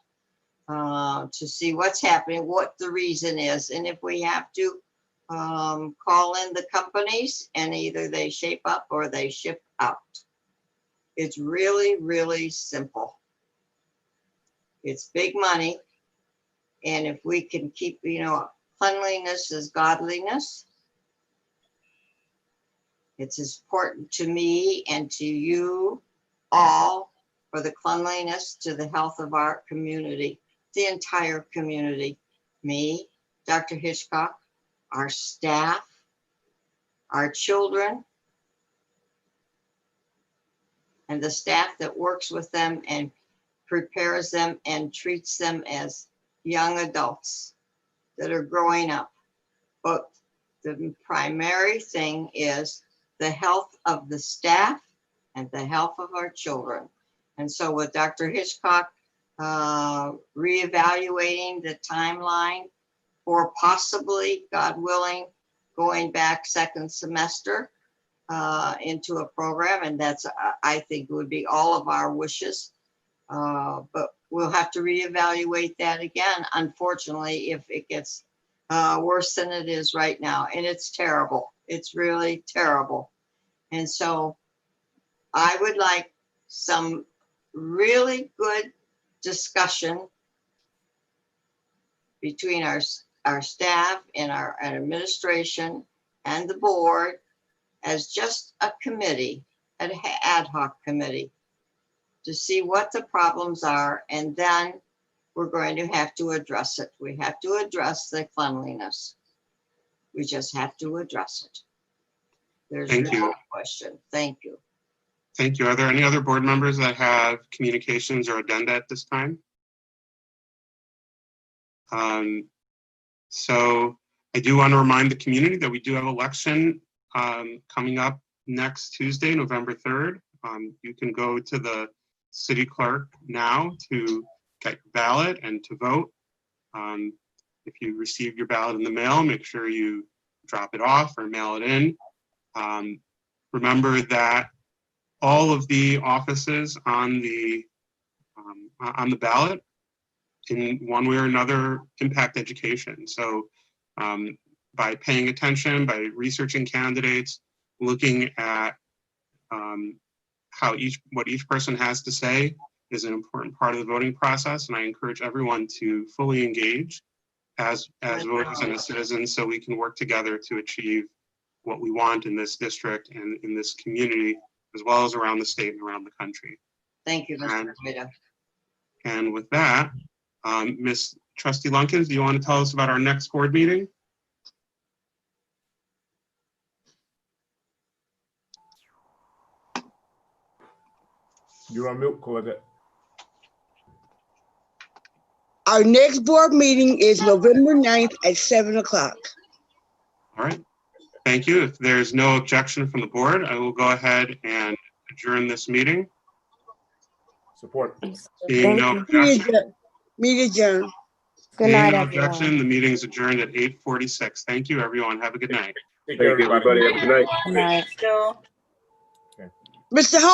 to see what's happening, what the reason is, and if we have to call in the companies and either they shape up or they ship out. It's really, really simple. It's big money. And if we can keep, cleanliness is godliness. It's important to me and to you all for the cleanliness to the health of our community, the entire community. Me, Dr. Hitchcock, our staff, our children, and the staff that works with them and prepares them and treats them as young adults that are growing up. But the primary thing is the health of the staff and the health of our children. And so with Dr. Hitchcock reevaluating the timeline for possibly, God willing, going back second semester into a program, and that's, I think, would be all of our wishes. But we'll have to reevaluate that again, unfortunately, if it gets worse than it is right now. And it's terrible. It's really terrible. And so I would like some really good discussion between our staff and our administration and the board as just a committee, an ad hoc committee, to see what the problems are, and then we're going to have to address it. We have to address the cleanliness. We just have to address it. There's no question. Thank you. Thank you. Are there any other board members that have communications or addenda at this time? So I do want to remind the community that we do have election coming up next Tuesday, November 3rd. You can go to the city clerk now to get your ballot and to vote. If you received your ballot in the mail, make sure you drop it off or mail it in. Remember that all of the offices on the ballot, in one way or another, impact education. So by paying attention, by researching candidates, looking at what each person has to say is an important part of the voting process. And I encourage everyone to fully engage as voters and as citizens, so we can work together to achieve what we want in this district and in this community, as well as around the state and around the country. Thank you, Mr. Rita. And with that, Ms. Trustee Lunkins, do you want to tell us about our next board meeting? You're on mute, Colette. Our next board meeting is November 9th at 7 o'clock. All right. Thank you. If there's no objection from the board, I will go ahead and adjourn this meeting. Support. Being no objection. Meeting adjourned. Good Being night, no everyone. objection, the meeting is adjourned at 8:46. Thank you, everyone. Have a good night. Thank you, everybody. Good night. Mr. Hall.